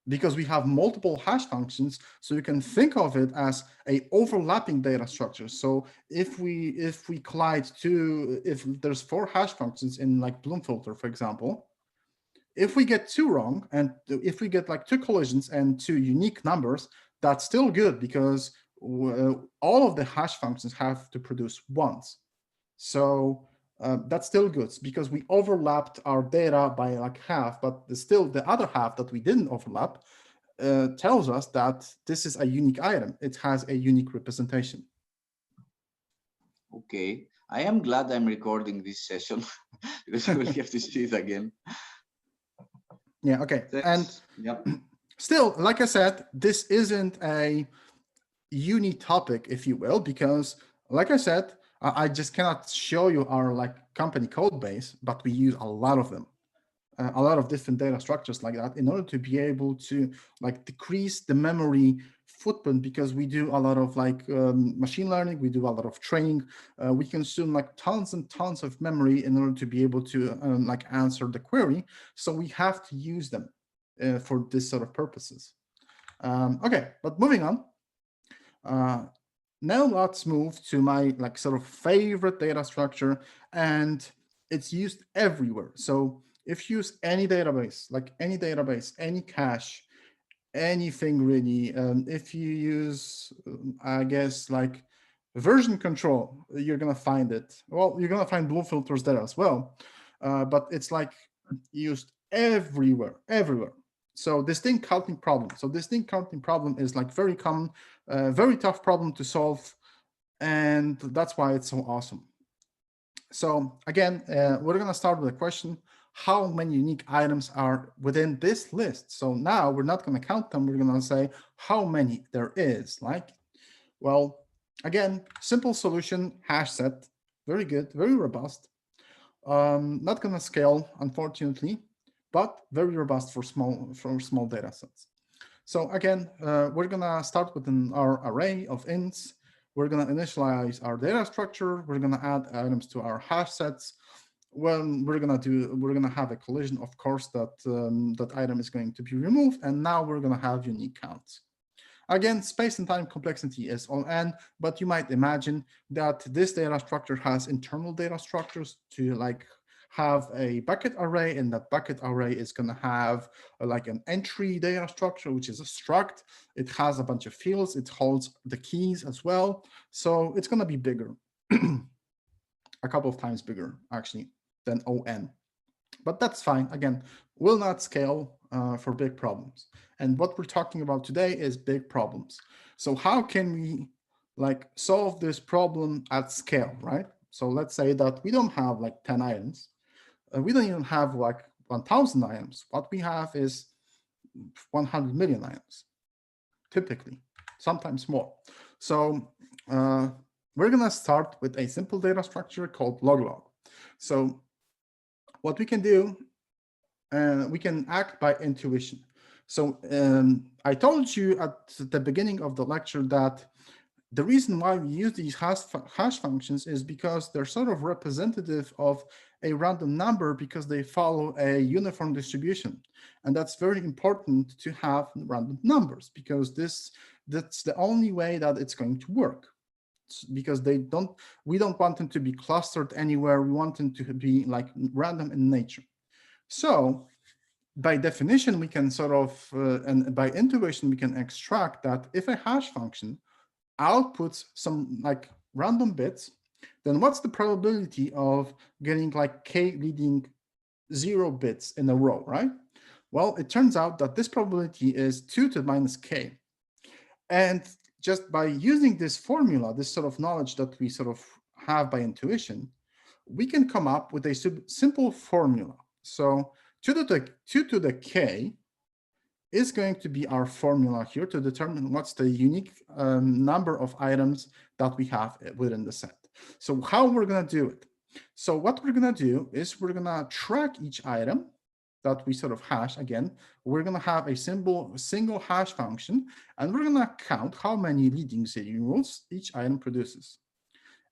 because we have multiple hash functions. So you can think of it as a overlapping data structure. So if we collide if there's 4 hash functions in like Bloom filter, for example, if we get 2 wrong, and if we get like 2 collisions and 2 unique numbers, that's still good, because all of the hash functions have to produce ones. So that's still good, because we overlapped our data by like half, but still the other half that we didn't overlap tells us that this is a unique item. It has a unique representation. Okay, I am glad I'm recording this session because I will have to see it again. Yeah, okay. Thanks. And Still, like I said, this isn't a uni topic, if you will, because like I said, I just cannot show you our like company code base, but we use a lot of them. A lot of different data structures like that in order to be able to like decrease the memory footprint, because we do a lot of like machine learning, we do a lot of training, we consume like tons and tons of memory in order to be able to like answer the query. So we have to use them for this sort of purposes. Okay, but moving on. Now let's move to my like sort of favorite data structure, and it's used everywhere. So if you use any database, any cache, anything really, if you use, I guess, like version control, you're gonna find it. Well, you're gonna find blue filters there as well, but it's like used everywhere, everywhere. So distinct counting problem. So distinct counting problem is like very common, very tough problem to solve, and that's why it's so awesome. So again, we're gonna start with a question: how many unique items are within this list? So now we're not gonna count them. We're gonna say how many there is. Like, well, again, simple solution, hash set, very good, very robust. Not gonna scale, unfortunately, but very robust for small data sets. So again, we're gonna start with our array of ints. We're gonna initialize our data structure. We're gonna add items to our hash sets. When we're gonna have a collision, of course, that that item is going to be removed, and now we're gonna have unique counts. Again, space and time complexity is on n, but you might imagine that this data structure has internal data structures to like have a bucket array, and that bucket array is going to have like an entry data structure, which is a struct. It has a bunch of fields. It holds the keys as well. So it's going to be bigger, a couple of times bigger, actually, than ON. But that's fine. Again, will not scale for big problems. And what we're talking about today is big problems. So how can we like solve this problem at scale, right? So let's say that we don't have like 10 items. We don't even have like 1,000 items. What we have is 100 million items, typically, sometimes more. So we're going to start with a simple data structure called log. So what we can do, we can act by intuition. So I told you at the beginning of the lecture that the reason why we use these hash functions is because they're sort of representative of a random number, because they follow a uniform distribution. And that's very important to have random numbers, because that's the only way that it's going to work. Because we don't want them to be clustered anywhere. We want them to be like random in nature. So by definition, we can sort of, and by intuition, we can extract that if a hash function outputs some like random bits, then what's the probability of getting like k leading 0 bits in a row, right? Well, it turns out that this probability is 2 to the minus k. And just by using this formula, this sort of knowledge that we sort of have by intuition, we can come up with a simple formula. So 2 to the k is going to be our formula here to determine what's the unique number of items that we have within the set. So how we're going to do it? So what we're going to do is we're going to track each item that we sort of hash. Again, we're going to have a single hash function, and we're going to count how many leading zeros each item produces.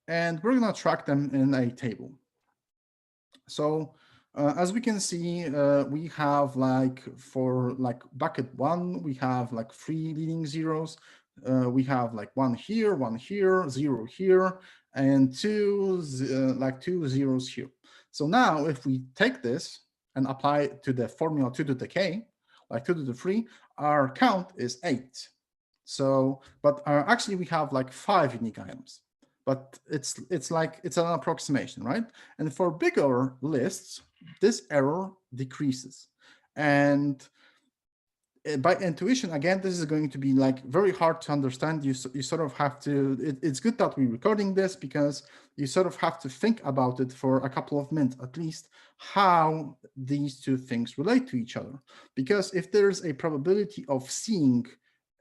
And we're going to track them in a table. So as we can see, we have like for like bucket 1, we have like 3 leading zeros. We have like 1 here, 0 here, and 2 zeros here. So now if we take this and apply it to the formula 2 to the k, like 2 to the 3, our count is 8. So, but actually we have like 5 unique items. But it's an approximation, right? And for bigger lists, this error decreases. And by intuition, again, this is going to be like very hard to understand. You sort of have to, it's good that we're recording this because you sort of have to think about it for a couple of minutes at least, how these two things relate to each other. Because if there's a probability of seeing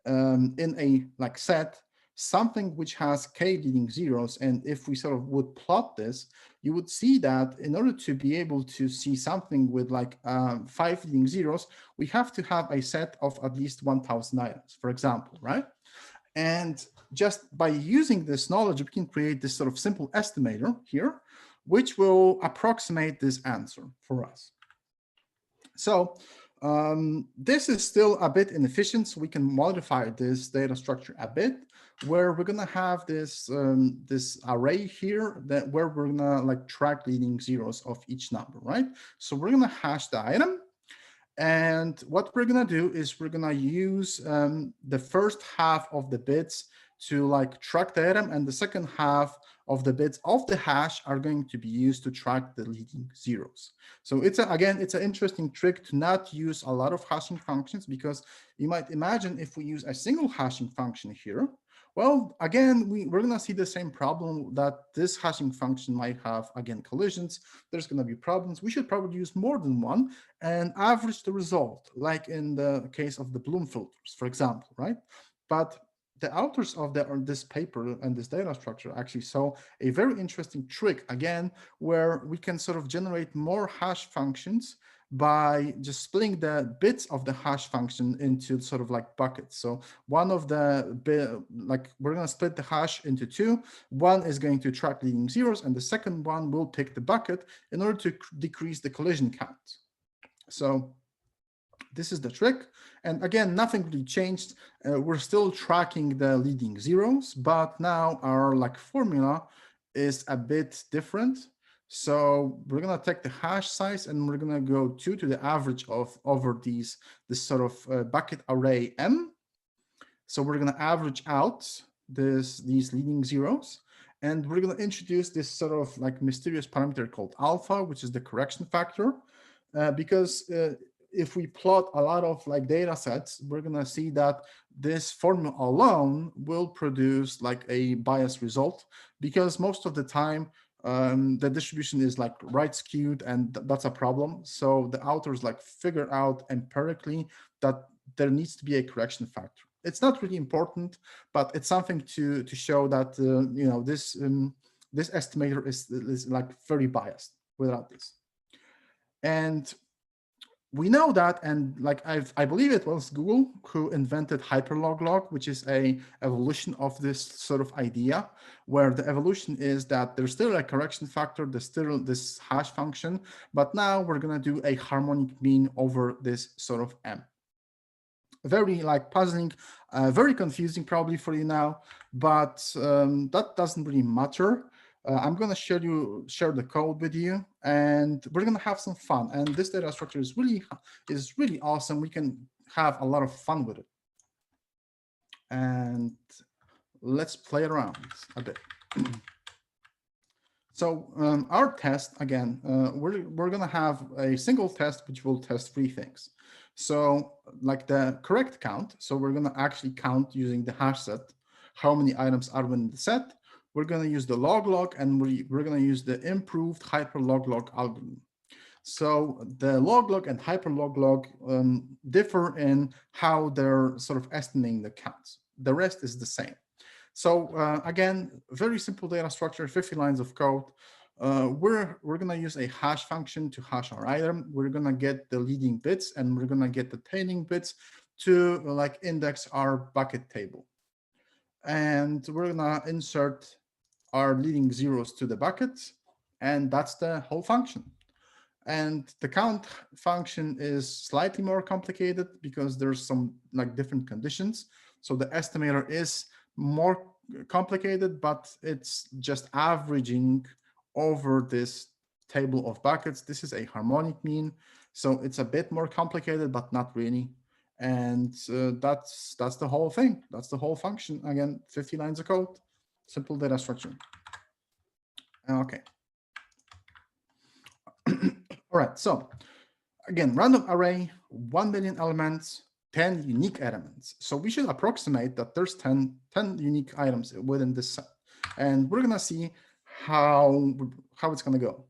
in a like set, something which has k leading zeros, and if we sort of would plot this, you would see that in order to be able to see something with like 5 leading zeros, we have to have a set of at least 1,000 items, for example, right? And just by using this knowledge, we can create this sort of simple estimator here, which will approximate this answer for us. So this is still a bit inefficient, so we can modify this data structure a bit, where we're gonna have this this array here that where we're gonna like track leading zeros of each number, right? So we're gonna hash the item, and what we're gonna do is we're gonna use the first half of the bits to like track the item, and the second half of the bits of the hash are going to be used to track the leading zeros. So it's again, it's an interesting trick to not use a lot of hashing functions, because you might imagine if we use a single hashing function here, well, again, we're going to see the same problem that this hashing function might have, again, collisions. There's going to be problems. We should probably use more than one and average the result, like in the case of the Bloom filters, for example, right? But the authors of this paper and this data structure actually saw a very interesting trick, again, where we can sort of generate more hash functions by just splitting the bits of the hash function into sort of like buckets. So one of the, like we're going to split the hash into two. One is going to track leading zeros, and the second one will pick the bucket in order to decrease the collision count. So this is the trick. And again, nothing really changed. We're still tracking the leading zeros, but now our like formula is a bit different. So we're going to take the hash size and we're going to go 2 to the average of over this sort of bucket array M. So we're going to average out these leading zeros. And we're going to introduce this sort of like mysterious parameter called alpha, which is the correction factor, because if we plot a lot of like data sets, we're going to see that this formula alone will produce like a biased result, because most of the time the distribution is like right skewed, and that's a problem. So the authors like figure out empirically that there needs to be a correction factor. It's not really important, but it's something to show that you know, this this estimator is like very biased without this. And we know that, and like I believe it was Google who invented hyperloglog, which is a evolution of this sort of idea, where the evolution is that there's still a correction factor, there's still this hash function, but now we're going to do a harmonic mean over this sort of M. Very like puzzling, very confusing probably for you now, but that doesn't really matter. I'm going to share the code with you, and we're going to have some fun. And this data structure is really awesome. We can have a lot of fun with it. And let's play around a bit. So our test, again, we're going to have a single test which will test 3 things. So like the correct count. So we're going to actually count using the hash set how many items are in the set. We're going to use the log, and we're going to use the improved hyperloglog algorithm. So the log and hyperloglog differ in how they're sort of estimating the counts. The rest is the same. So again, very simple data structure, 50 lines of code. We're going to use a hash function to hash our item. We're going to get the leading bits, and we're going to get the tailing bits to like index our bucket table. And we're going to insert our leading zeros to the buckets, and that's the whole function. And the count function is slightly more complicated because there's some like different conditions. So the estimator is more complicated, but it's just averaging over this table of buckets. This is a harmonic mean, so it's a bit more complicated, but not really. And that's the whole thing. That's the whole function. Again, 50 lines of code, simple data structure. Okay. All right. So again, random array, 1 million elements, 10 unique elements. So we should approximate that there's 10 unique items within this set. And we're gonna see how it's gonna go.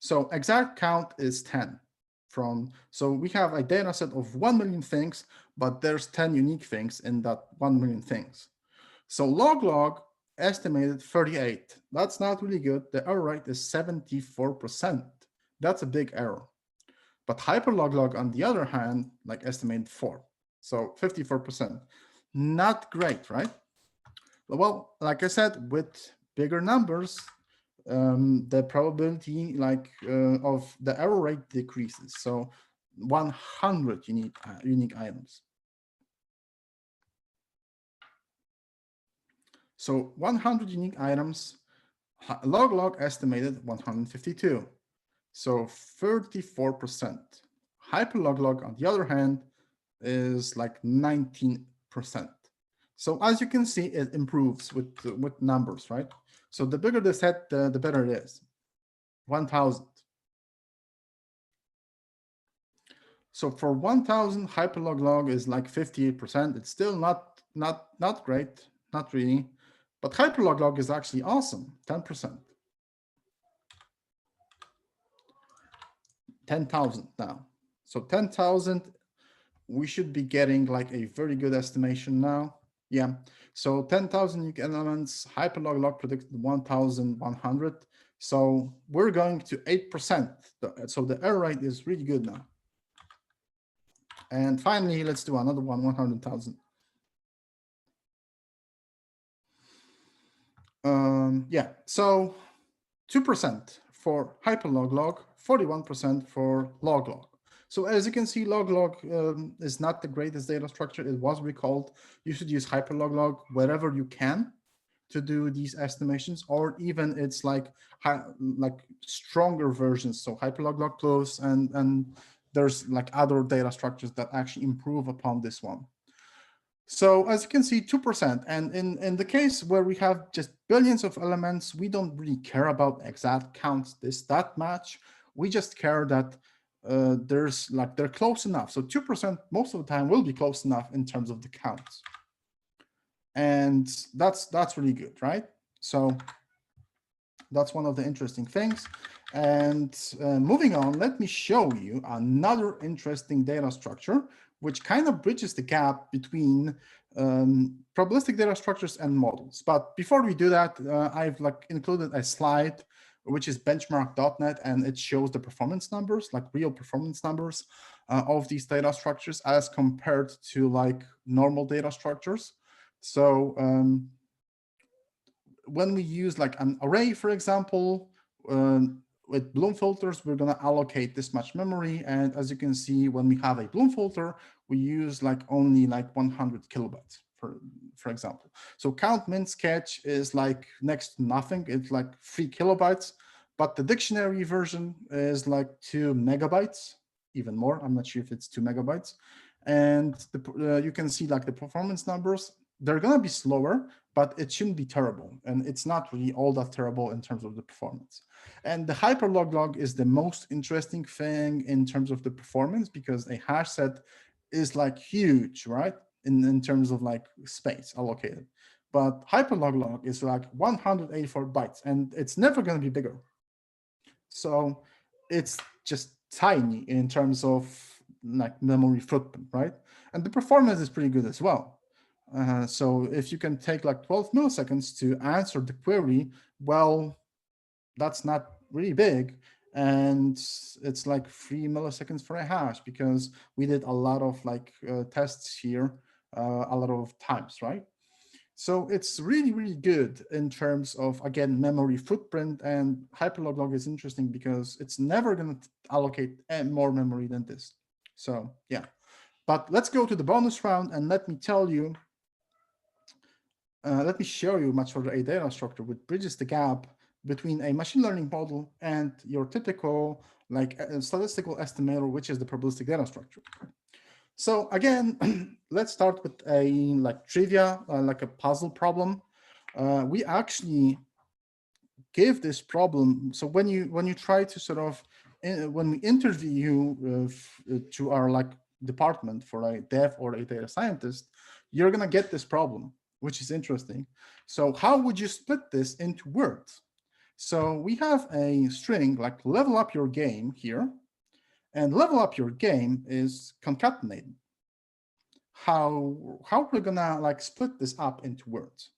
So exact count is 10. So we have a data set of 1 million things, but there's 10 unique things in that 1 million things. So log estimated 38. That's not really good. The error rate is 74%. That's a big error. But hyperlog on the other hand, like estimated 4. So 54%. Not great, right? Well, like I said, with bigger numbers, the probability of the error rate decreases. So 100 unique items. So 100 unique items, log estimated 152. So 34%. Hyperlog on the other hand is like 19%. So as you can see, it improves with numbers, right? So the bigger the set, the better it is. 1,000. So for 1,000, hyperlog is like 58%. It's still not great, not really. But hyperlog is actually awesome, 10%. 10,000 now. So 10,000, we should be getting like a very good estimation now. Yeah, so 10,000 unique elements, hyperlog predicted 1,100. So we're going to 8%. So the error rate is really good now. And finally, let's do another one, 100,000. Yeah, so 2% for hyperlog, 41% for log. So as you can see, log is not the greatest data structure. It was recalled. You should use hyperlog wherever you can to do these estimations, or even it's like stronger versions. So hyperlog plus, and there's like other data structures that actually improve upon this one. So as you can see, 2%. And in the case where we have just billions of elements, we don't really care about exact counts that much. We just care that they're close enough. So 2% most of the time will be close enough in terms of the counts. And that's really good, right? So that's one of the interesting things. And moving on, let me show you another interesting data structure, which kind of bridges the gap between probabilistic data structures and models. But before we do that, I've included a slide, which is benchmark.net, and it shows the performance numbers, like real performance numbers of these data structures as compared to like normal data structures. So when we use like an array, for example, with Bloom filters, we're going to allocate this much memory. And as you can see, when we have a Bloom filter, we use like only like 100 kilobytes, for example. So count min sketch is like next to nothing. It's like 3 kilobytes, but the dictionary version is like 2 megabytes, even more. I'm not sure if it's 2 megabytes. And you can see like the performance numbers. They're going to be slower, but it shouldn't be terrible. And it's not really all that terrible in terms of the performance. And the hyperlog is the most interesting thing in terms of the performance, because a hash set is like huge, right? In terms of like space allocated. But hyperlog is like 184 bytes, and it's never going to be bigger. So it's just tiny in terms of like memory footprint, right? And the performance is pretty good as well. So if you can take like 12 milliseconds to answer the query, well, that's not really big. And it's like 3 milliseconds for a hash, because we did a lot of like tests here, a lot of times, right? So it's really, really good in terms of, again, memory footprint. And hyperlog is interesting because it's never going to allocate more memory than this. So yeah, but let's go to the bonus round, and let me tell you, let me show you much further a data structure which bridges the gap between a machine learning model and your typical like statistical estimator, which is the probabilistic data structure. So again, let's start with a like trivia, like a puzzle problem. We actually give this problem. So when you try to sort of when we interview to our like department for a dev or a data scientist, you're gonna get this problem, which is interesting. So how would you split this into words? So we have a string like level up your game here, and level up your game is concatenated. How we're gonna like split this up into words?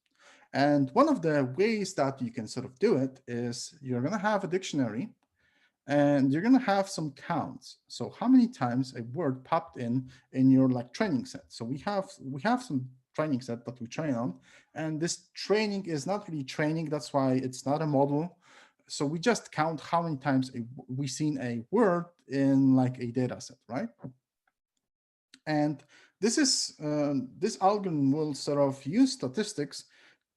And one of the ways that you can sort of do it is you're gonna have a dictionary, and you're gonna have some counts. So how many times a word popped in your like training set. So we have some training set that we train on, and this training is not really training. That's why it's not a model. So we just count how many times we've seen a word in like a data set, right? And this is this algorithm will sort of use statistics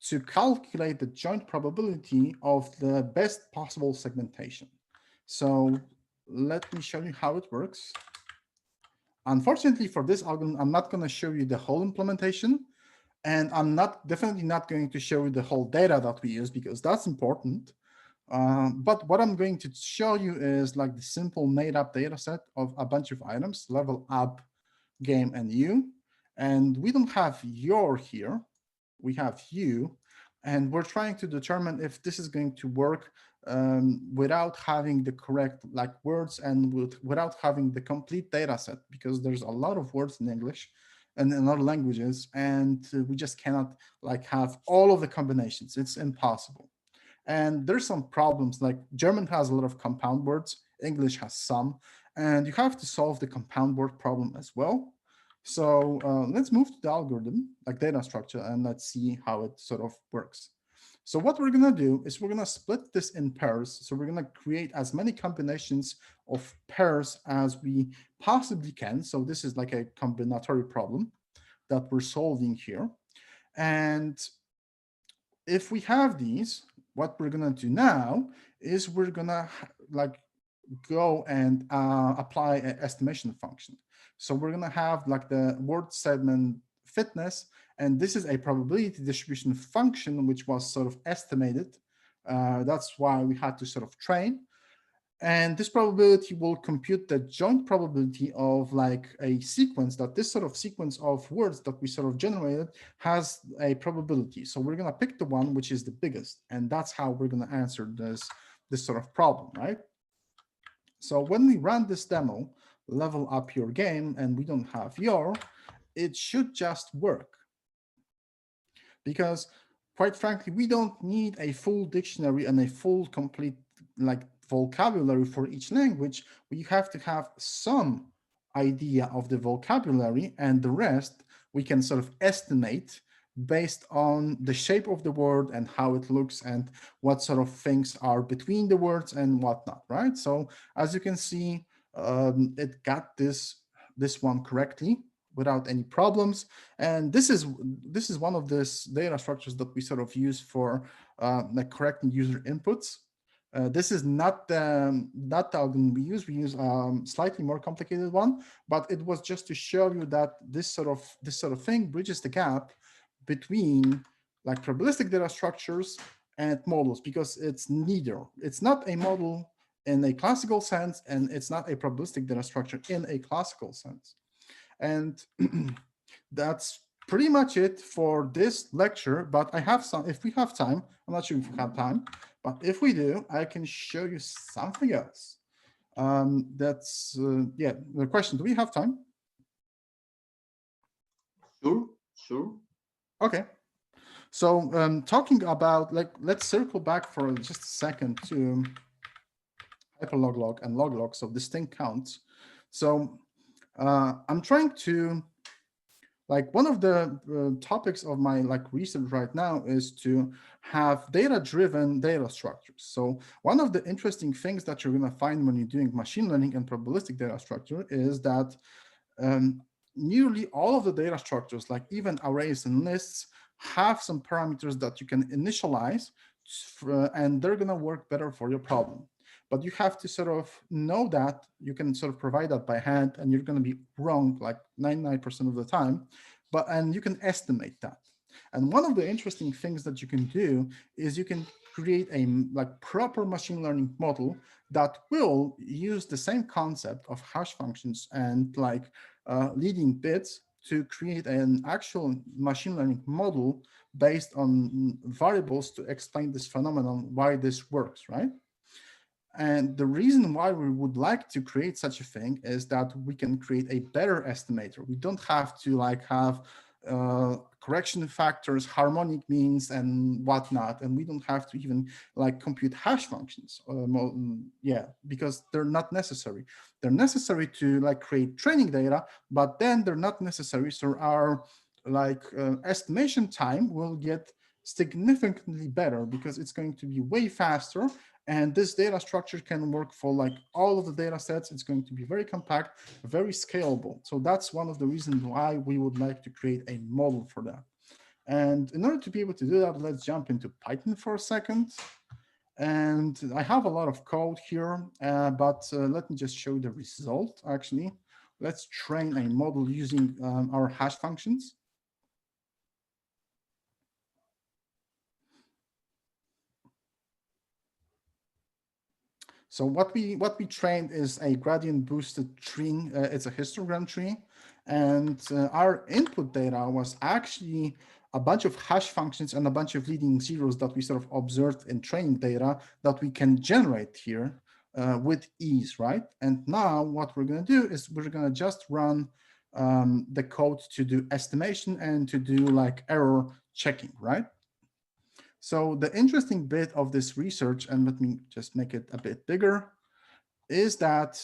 to calculate the joint probability of the best possible segmentation. So let me show you how it works. Unfortunately for this algorithm, I'm not going to show you the whole implementation, and I'm definitely not going to show you the whole data that we use because that's important. But what I'm going to show you is like the simple made up data set of a bunch of items, level up, game, and you. And we don't have your here, we have you. And we're trying to determine if this is going to work without having the correct like words and without having the complete data set, because there's a lot of words in English and in other languages, and we just cannot like have all of the combinations. It's impossible. And there's some problems, like German has a lot of compound words, English has some, and you have to solve the compound word problem as well. So let's move to the algorithm, like data structure, and let's see how it sort of works. So what we're gonna do is we're gonna split this in pairs. So we're gonna create as many combinations of pairs as we possibly can. So this is like a combinatory problem that we're solving here. And if we have these, what we're gonna do now is we're gonna like go and apply an estimation function. So we're gonna have like the word segment fitness, and this is a probability distribution function which was sort of estimated. That's why we had to sort of train. And this probability will compute the joint probability of like a sequence, that this sort of sequence of words that we sort of generated has a probability. So we're gonna pick the one which is the biggest, and that's how we're gonna answer this sort of problem, right? So when we run this demo, level up your game, and we don't have your, it should just work. Because quite frankly, we don't need a full dictionary and a full complete like vocabulary for each language. We have to have some idea of the vocabulary, and the rest we can sort of estimate based on the shape of the word and how it looks and what sort of things are between the words and whatnot, right? So as you can see, it got this one correctly without any problems. And this is one of this data structures that we sort of use for like correcting user inputs. This is not the algorithm we use. We use slightly more complicated one, but it was just to show you that this sort of thing bridges the gap between like probabilistic data structures and models, because it's neither. It's not a model in a classical sense, and it's not a probabilistic data structure in a classical sense. And that's pretty much it for this lecture, but I have some, if we have time, I'm not sure if we have time, but if we do, I can show you something else. That's, yeah, the question, do we have time? Sure. Okay. So talking about, like, let's circle back for just a second to hyperlog and log, so distinct counts. So I'm trying to, like, one of the topics of my like research right now is to have data-driven data structures. So one of the interesting things that you're going to find when you're doing machine learning and probabilistic data structure is that nearly all of the data structures, like even arrays and lists, have some parameters that you can initialize, and they're going to work better for your problem. But you have to sort of know that you can sort of provide that by hand, and you're going to be wrong like 99% of the time, and you can estimate that. And one of the interesting things that you can do is you can create a like proper machine learning model that will use the same concept of hash functions and like leading bits to create an actual machine learning model based on variables to explain this phenomenon, why this works, right? And the reason why we would like to create such a thing is that we can create a better estimator. We don't have to like have correction factors, harmonic means, and whatnot, and we don't have to even like compute hash functions. Yeah, because they're not necessary. They're necessary to like create training data, but then they're not necessary. So our like estimation time will get significantly better because it's going to be way faster. And this data structure can work for like all of the data sets. It's going to be very compact, very scalable. So that's one of the reasons why we would like to create a model for that. And in order to be able to do that, let's jump into Python for a second. And I have a lot of code here, but let me just show the result, actually. Let's train a model using our hash functions. So what we trained is a gradient boosted tree. It's a histogram tree, and our input data was actually a bunch of hash functions and a bunch of leading zeros that we sort of observed in training data that we can generate here with ease, right? And now what we're going to do is we're going to just run the code to do estimation and to do like error checking, right? So the interesting bit of this research, and let me just make it a bit bigger, is that,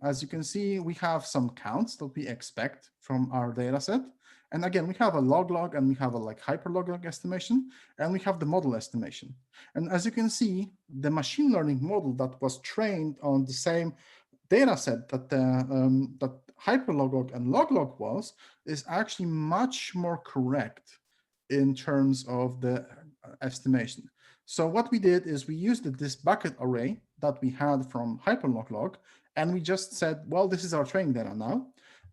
as you can see, we have some counts that we expect from our data set. And again, we have a log and we have a like hyperlog estimation, and we have the model estimation. And as you can see, the machine learning model that was trained on the same data set that that hyperlog and log was is actually much more correct in terms of the estimation. So what we did is we used this bucket array that we had from hyperlog, and we just said, well, this is our training data now,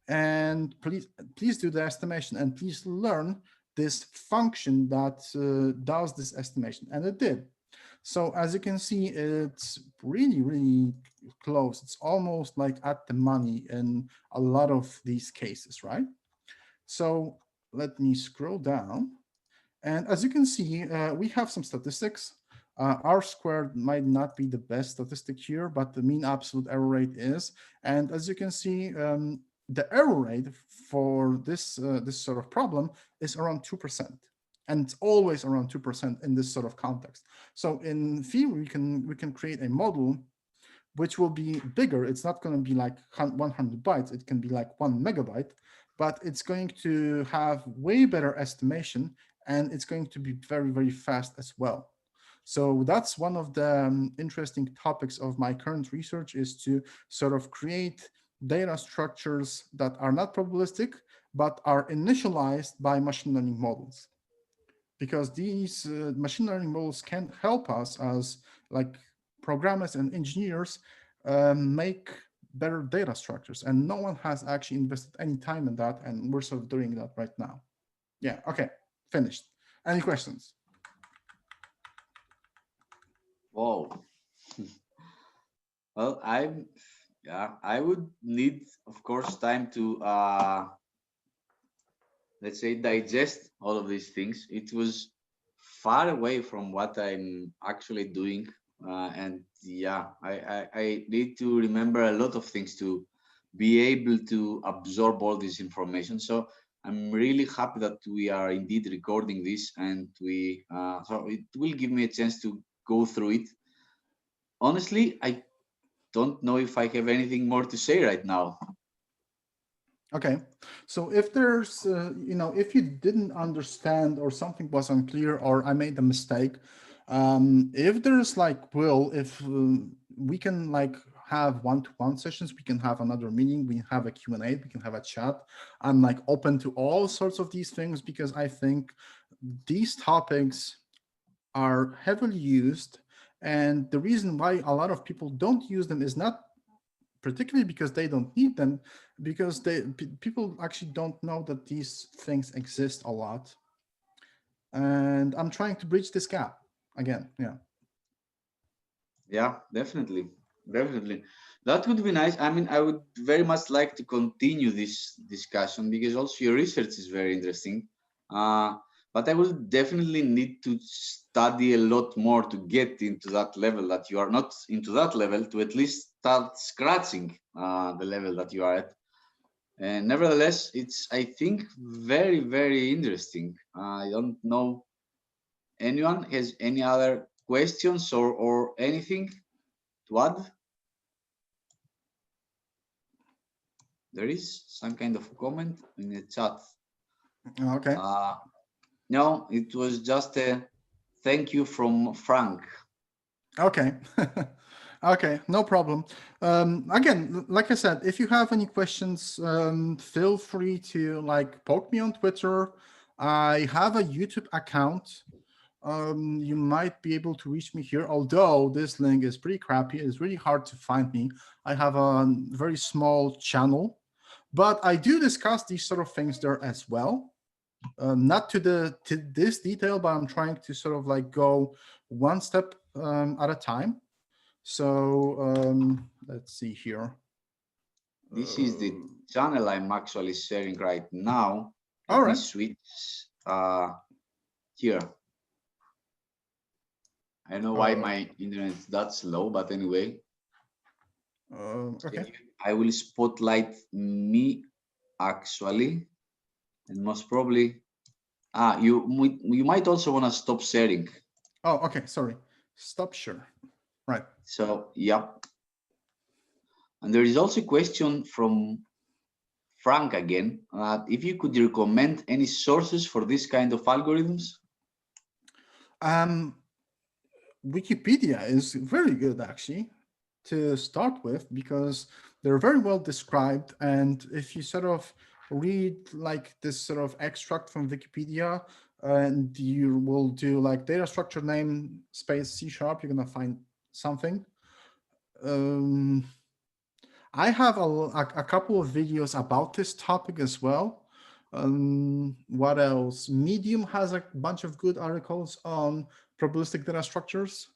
and please do the estimation and please learn this function that does this estimation, and it did. So as you can see, it's really, really close. It's almost like at the money in a lot of these cases, right? So let me scroll down. And as you can see, we have some statistics. R squared might not be the best statistic here, but the mean absolute error rate is. And as you can see, the error rate for this this sort of problem is around 2%, and it's always around 2% in this sort of context. So in theory, we can create a model which will be bigger. It's not going to be like 100 bytes. It can be like 1 megabyte, but it's going to have way better estimation, and it's going to be very, very fast as well. So that's one of the interesting topics of my current research, is to sort of create data structures that are not probabilistic, but are initialized by machine learning models. Because these machine learning models can help us as like programmers and engineers make better data structures. And no one has actually invested any time in that, and we're sort of doing that right now. Yeah, okay, finished. Any questions? Whoa. Well, I would need, of course, time to let's say digest all of these things. It was far away from what I'm actually doing, and yeah, I need to remember a lot of things to be able to absorb all this information. So I'm really happy that we are indeed recording this, and we so it will give me a chance to go through it. Honestly, I don't know if I have anything more to say right now. Okay, so if there's, you know, if you didn't understand or something was unclear or I made a mistake, if there's like, if we can like have one-to-one sessions, we can have another meeting, we have a Q&A, we can have a chat. I'm like open to all sorts of these things because I think these topics are heavily used. And the reason why a lot of people don't use them is not particularly because they don't need them, because people actually don't know that these things exist a lot. And I'm trying to bridge this gap. again. Yeah. Yeah, definitely. Definitely. That would be nice. I mean, I would very much like to continue this discussion because also your research is very interesting. But I will definitely need to study a lot more to get into that level that you are not into that level, to at least start scratching the level that you are at. And nevertheless, it's, I think, very, very interesting. I don't know anyone has any other questions or anything to add? There is some kind of comment in the chat. Okay. No, it was just a thank you from Frank. Okay. Okay, no problem. Again, like I said, if you have any questions, feel free to like poke me on Twitter. I have a YouTube account. You might be able to reach me here, although this link is pretty crappy. It's really hard to find me. I have a very small channel, but I do discuss these sort of things there as well. Not to this detail, but I'm trying to sort of like go one step at a time. So let's see here. This is the channel I'm actually sharing right now. All Let me right. switch here. I don't know why my internet is that slow, but anyway. Okay. I will spotlight me actually, and most probably. You might also want to stop sharing. Oh, okay. Sorry. Stop share. Right. So, yeah. And there is also a question from Frank again. If you could recommend any sources for this kind of algorithms? Wikipedia is very good actually to start with because they're very well described. And if you sort of read like this sort of extract from Wikipedia and you will do like data structure name space C#, you're going to find something. I have a couple of videos about this topic as well. What else? Medium has a bunch of good articles on probabilistic data structures.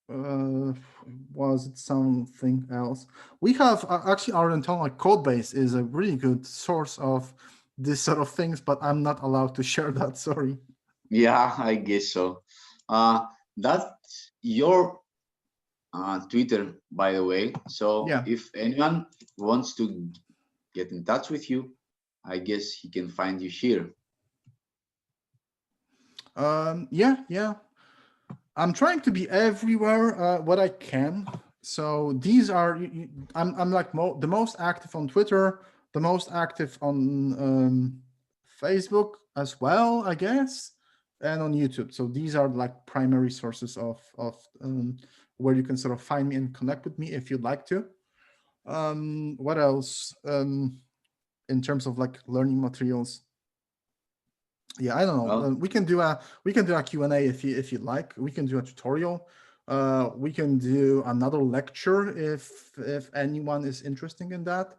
Was it something else? We have actually our internal code base is a really good source of this sort of things, but I'm not allowed to share that. Sorry. Yeah, I guess so. That's your Twitter, by the way. So yeah. If anyone wants to get in touch with you, I guess he can find you here. Yeah. I'm trying to be everywhere what I can. So these are I'm like the most active on Twitter, the most active on Facebook as well, I guess, and on YouTube. So these are like primary sources of where you can sort of find me and connect with me if you'd like to. What else? In terms of like learning materials. Yeah, I don't know. Well, we can do a Q&A if you'd like. We can do a tutorial. We can do another lecture if anyone is interested in that.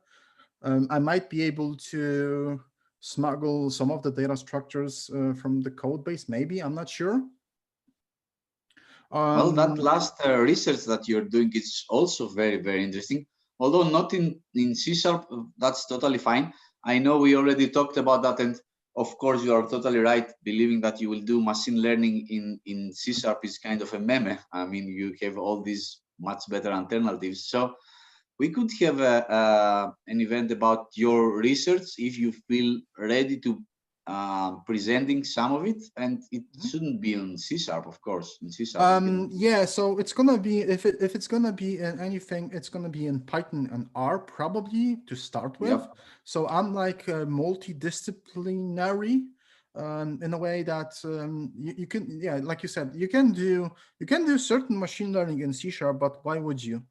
I might be able to smuggle some of the data structures from the code base. Maybe, I'm not sure. Well, that last research that you're doing is also very, very interesting. Although not in C#, that's totally fine. I know we already talked about that, and of course you are totally right. Believing that you will do machine learning in C# is kind of a meme. I mean, you have all these much better alternatives. So we could have an event about your research if you feel ready to presenting some of it, and it shouldn't be on C#, of course. In C#. Yeah, so it's gonna be if it's gonna be in anything, it's gonna be in Python and R probably to start with. Yep. So I'm like multidisciplinary in a way that you can, yeah, like you said, you can do certain machine learning in C#, but why would you?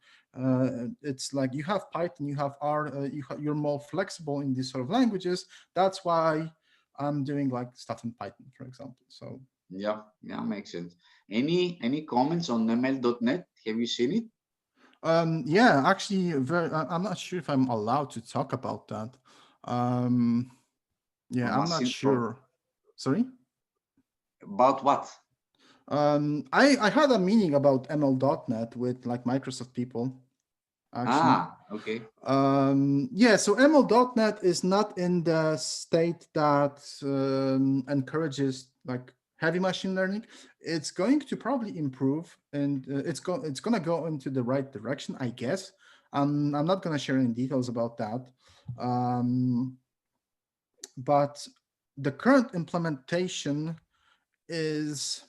It's like you have Python, you have R, you're more flexible in these sort of languages. That's why I'm doing like stuff in Python, for example. So yeah, makes sense. Any comments on ml.net? Have you seen it? Yeah, actually, I'm not sure if I'm allowed to talk about that. Yeah, I'm not sure. Sorry? About what? I had a meeting about ML.NET with like Microsoft people, actually. Okay. Yeah, so ML.NET is not in the state that encourages like heavy machine learning. It's going to probably improve, and it's going to go into the right direction, I guess. I'm not going to share any details about that. But the current implementation is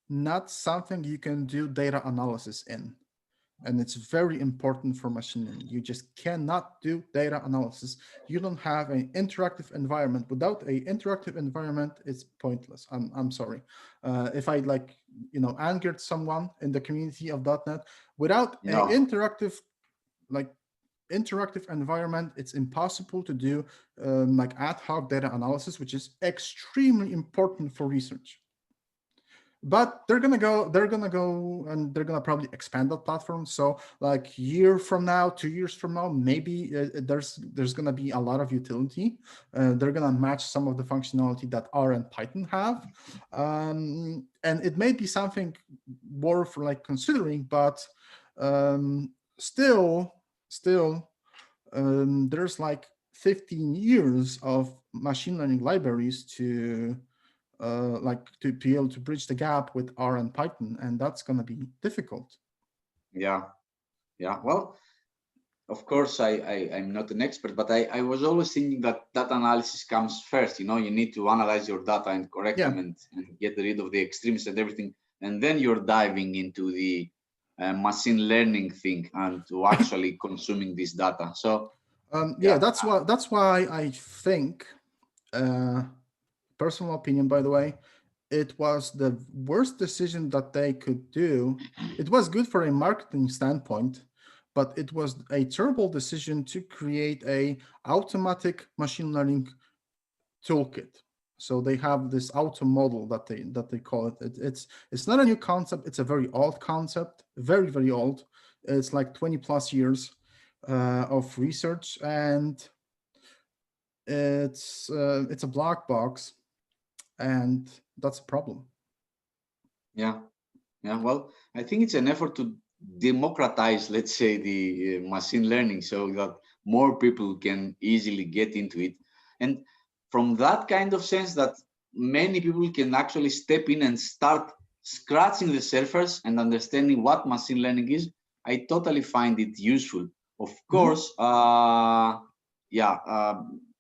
not something you can do data analysis in. And it's very important for machine learning. You just cannot do data analysis. You don't have an interactive environment. Without an interactive environment, it's pointless. I'm sorry. If I like, angered someone in the community of .NET, without an interactive environment, it's impossible to do like ad hoc data analysis, which is extremely important for research. But they're gonna go, and they're gonna probably expand that platform. So like year from now, 2 years from now, maybe there's gonna be a lot of utility. They're gonna match some of the functionality that R and Python have, and it may be something worth like considering. But still, there's like 15 years of machine learning libraries to be able to bridge the gap with R and Python, and that's going to be difficult. Yeah. Well, of course, I'm not an expert, but I was always thinking that data analysis comes first. You need to analyze your data and correct them and get rid of the extremes and everything, and then you're diving into the machine learning thing and to actually consuming this data. So that's why I think, personal opinion, by the way, it was the worst decision that they could do. It was good for a marketing standpoint, but it was a terrible decision to create a automatic machine learning toolkit. So they have this auto model that they call it. It's not a new concept. It's a very old concept, very, very old. It's like 20 plus years of research, and it's a black box, and that's a problem. Yeah. Well, I think it's an effort to democratize, let's say, the machine learning so that more people can easily get into it. And from that kind of sense that many people can actually step in and start scratching the surface and understanding what machine learning is, I totally find it useful. Of course,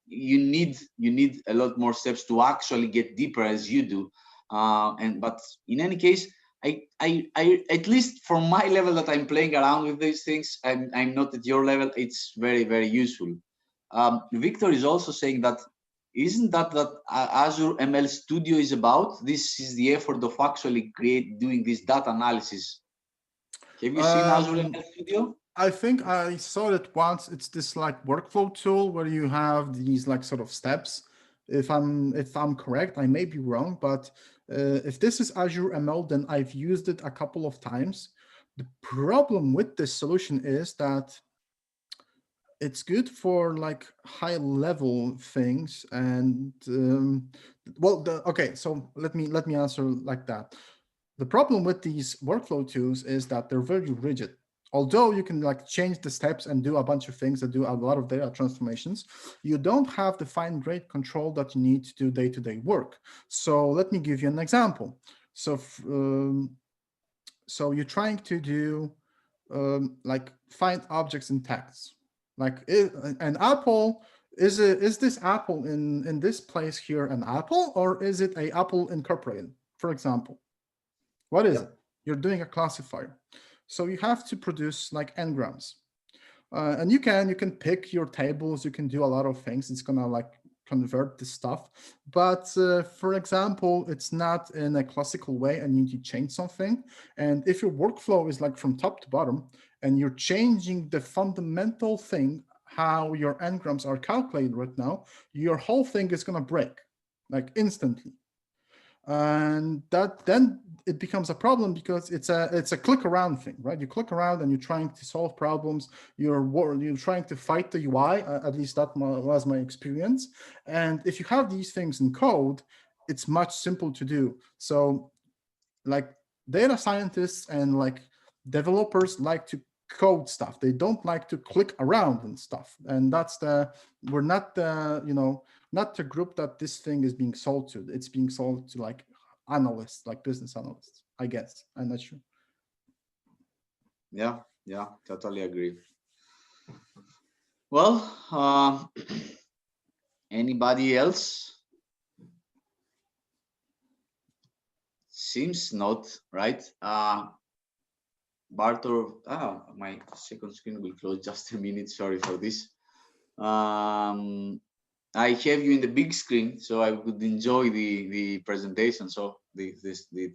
you need a lot more steps to actually get deeper as you do. But in any case, I at least from my level that I'm playing around with these things, I'm not at your level. It's very, very useful. Victor is also saying that isn't that Azure ML Studio is about? This is the effort of actually doing this data analysis. Have you seen Azure ML Studio? I think I saw it once. It's this like workflow tool where you have these like sort of steps. If I'm correct, I may be wrong, but if this is Azure ML, then I've used it a couple of times. The problem with this solution is that it's good for like high level things, and okay, so let me answer like that. The problem with these workflow tools is that they're very rigid. Although you can like change the steps and do a bunch of things that do a lot of data transformations, you don't have the fine-grained control that you need to do day-to-day work. So let me give you an example. So you're trying to do like find objects in text. Like an apple, is this apple in this place here an apple, or is it a apple incorporated, for example? What is it? You're doing a classifier. So you have to produce like n-grams. And you can pick your tables, you can do a lot of things. It's gonna like convert the stuff. But for example, it's not in a classical way and you need to change something. And if your workflow is like from top to bottom and you're changing the fundamental thing, how your n-grams are calculated right now, your whole thing is gonna break like instantly. And that then it becomes a problem because it's a click around thing, right? You click around and you're trying to solve problems. You're trying to fight the UI. At least that was my experience. And if you have these things in code, it's much simpler to do. So like data scientists and like developers like to code stuff. They don't like to click around and stuff. And that's we're not the, not the group that this thing is being sold to. It's being sold to like analysts, like business analysts, I guess. I'm not sure. Yeah, totally agree. Well, anybody else? Seems not, right? Bartor, my second screen will close just a minute. Sorry for this. I have you in the big screen, so I could enjoy the presentation. So the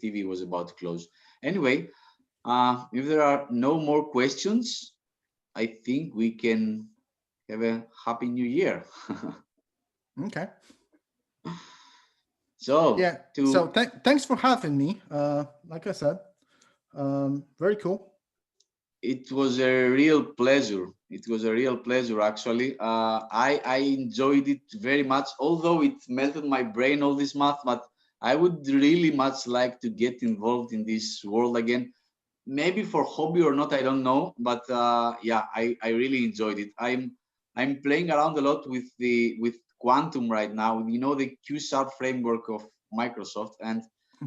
TV was about to close. Anyway, if there are no more questions, I think we can have a happy new year. Okay. So yeah. So thanks for having me. Like I said, very cool. It was a real pleasure. It was a real pleasure, actually. I enjoyed it very much, although it melted my brain, all this math, but I would really much like to get involved in this world again. Maybe for hobby or not, I don't know. But yeah, I really enjoyed it. I'm playing around a lot with Quantum right now, the Q# framework of Microsoft. And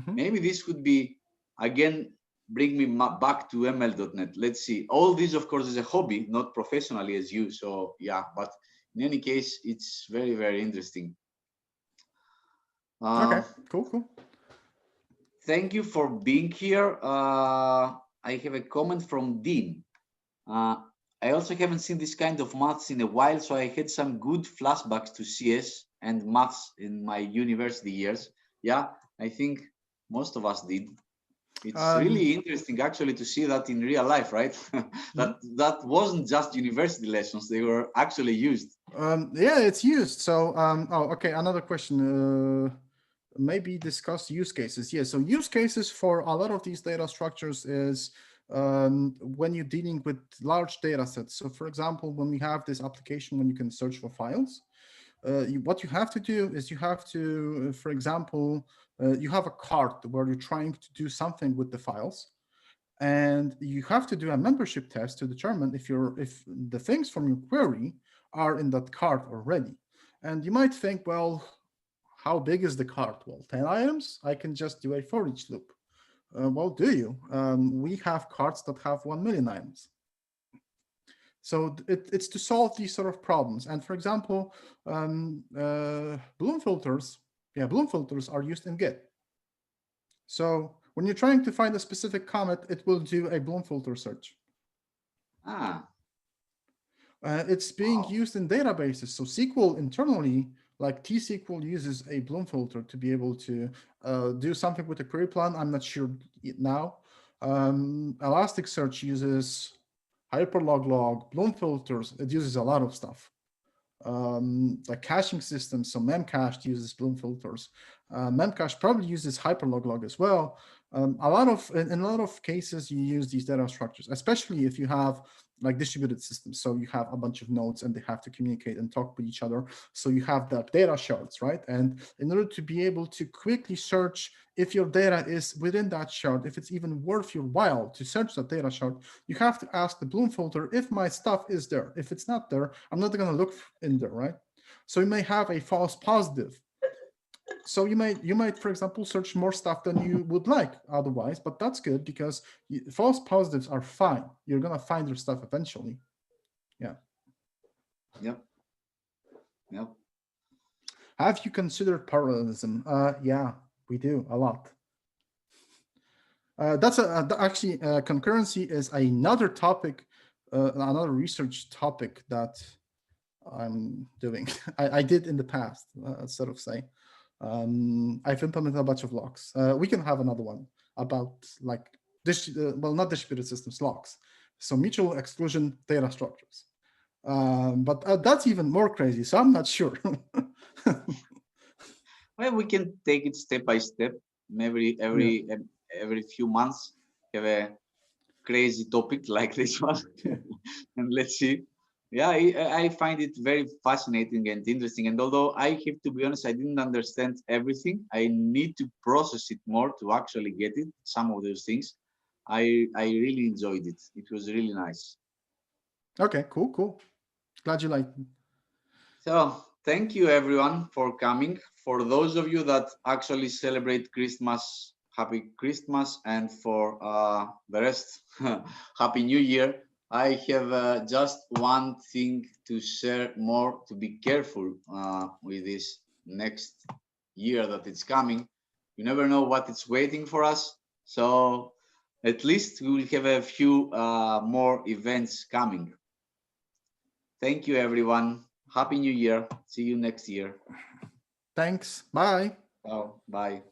maybe this could be, again, bring me back to ML.NET. Let's see. All this, of course, is a hobby, not professionally as you. So yeah, but in any case, it's very, very interesting. Okay, cool. Thank you for being here. I have a comment from Dean. I also haven't seen this kind of maths in a while, so I had some good flashbacks to CS and maths in my university years. Yeah, I think most of us did. It's really interesting actually to see that in real life, right? that wasn't just university lessons, they were actually used. Yeah, it's used. So okay, another question. Maybe discuss use cases. Yeah, so use cases for a lot of these data structures is when you're dealing with large data sets. So for example, when we have this application when you can search for files, what you have to do is you have to, for example, you have a cart where you're trying to do something with the files, and you have to do a membership test to determine if the things from your query are in that cart already. And you might think, well, how big is the cart? Well, 10 items, I can just do a for each loop. Well, do you? We have carts that have 1 million items. So it's to solve these sort of problems. And for example, Bloom filters, Bloom filters are used in Git. So when you're trying to find a specific commit, it will do a Bloom filter search. It's being used in databases. So SQL internally, like T-SQL uses a Bloom filter to be able to do something with a query plan. I'm not sure now. Elasticsearch uses hyperlog, Bloom filters. It uses a lot of stuff. Like caching systems, so Memcached uses Bloom filters. Memcache probably uses hyperlog as well. In a lot of cases, you use these data structures, especially if you have like distributed systems. So you have a bunch of nodes and they have to communicate and talk with each other. So you have the data shards, right? And in order to be able to quickly search if your data is within that shard, if it's even worth your while to search that data shard, you have to ask the Bloom filter if my stuff is there. If it's not there, I'm not going to look in there, right? So you may have a false positive. So you might, for example, search more stuff than you would like otherwise, but that's good because false positives are fine. You're going to find your stuff eventually. Yeah. Yep. Have you considered parallelism? Yeah, we do a lot. That's actually concurrency is another topic, another research topic that I'm doing. I did in the past, sort of say. I've implemented a bunch of locks. We can have another one about like not distributed systems, locks. So mutual exclusion data structures. But that's even more crazy. So I'm not sure. Well, we can take it step by step. Every few months, have a crazy topic like this one, and let's see. Yeah, I find it very fascinating and interesting. And although I have to be honest, I didn't understand everything. I need to process it more to actually get it. Some of those things, I really enjoyed it. It was really nice. Okay, cool. Glad you liked it. So thank you everyone for coming. For those of you that actually celebrate Christmas, happy Christmas, and for the rest, happy New Year. I have just one thing to share more, to be careful with this next year that it's coming. You never know what it's waiting for us. So at least we will have a few more events coming. Thank you, everyone. Happy New Year. See you next year. Thanks. Bye. Oh, bye.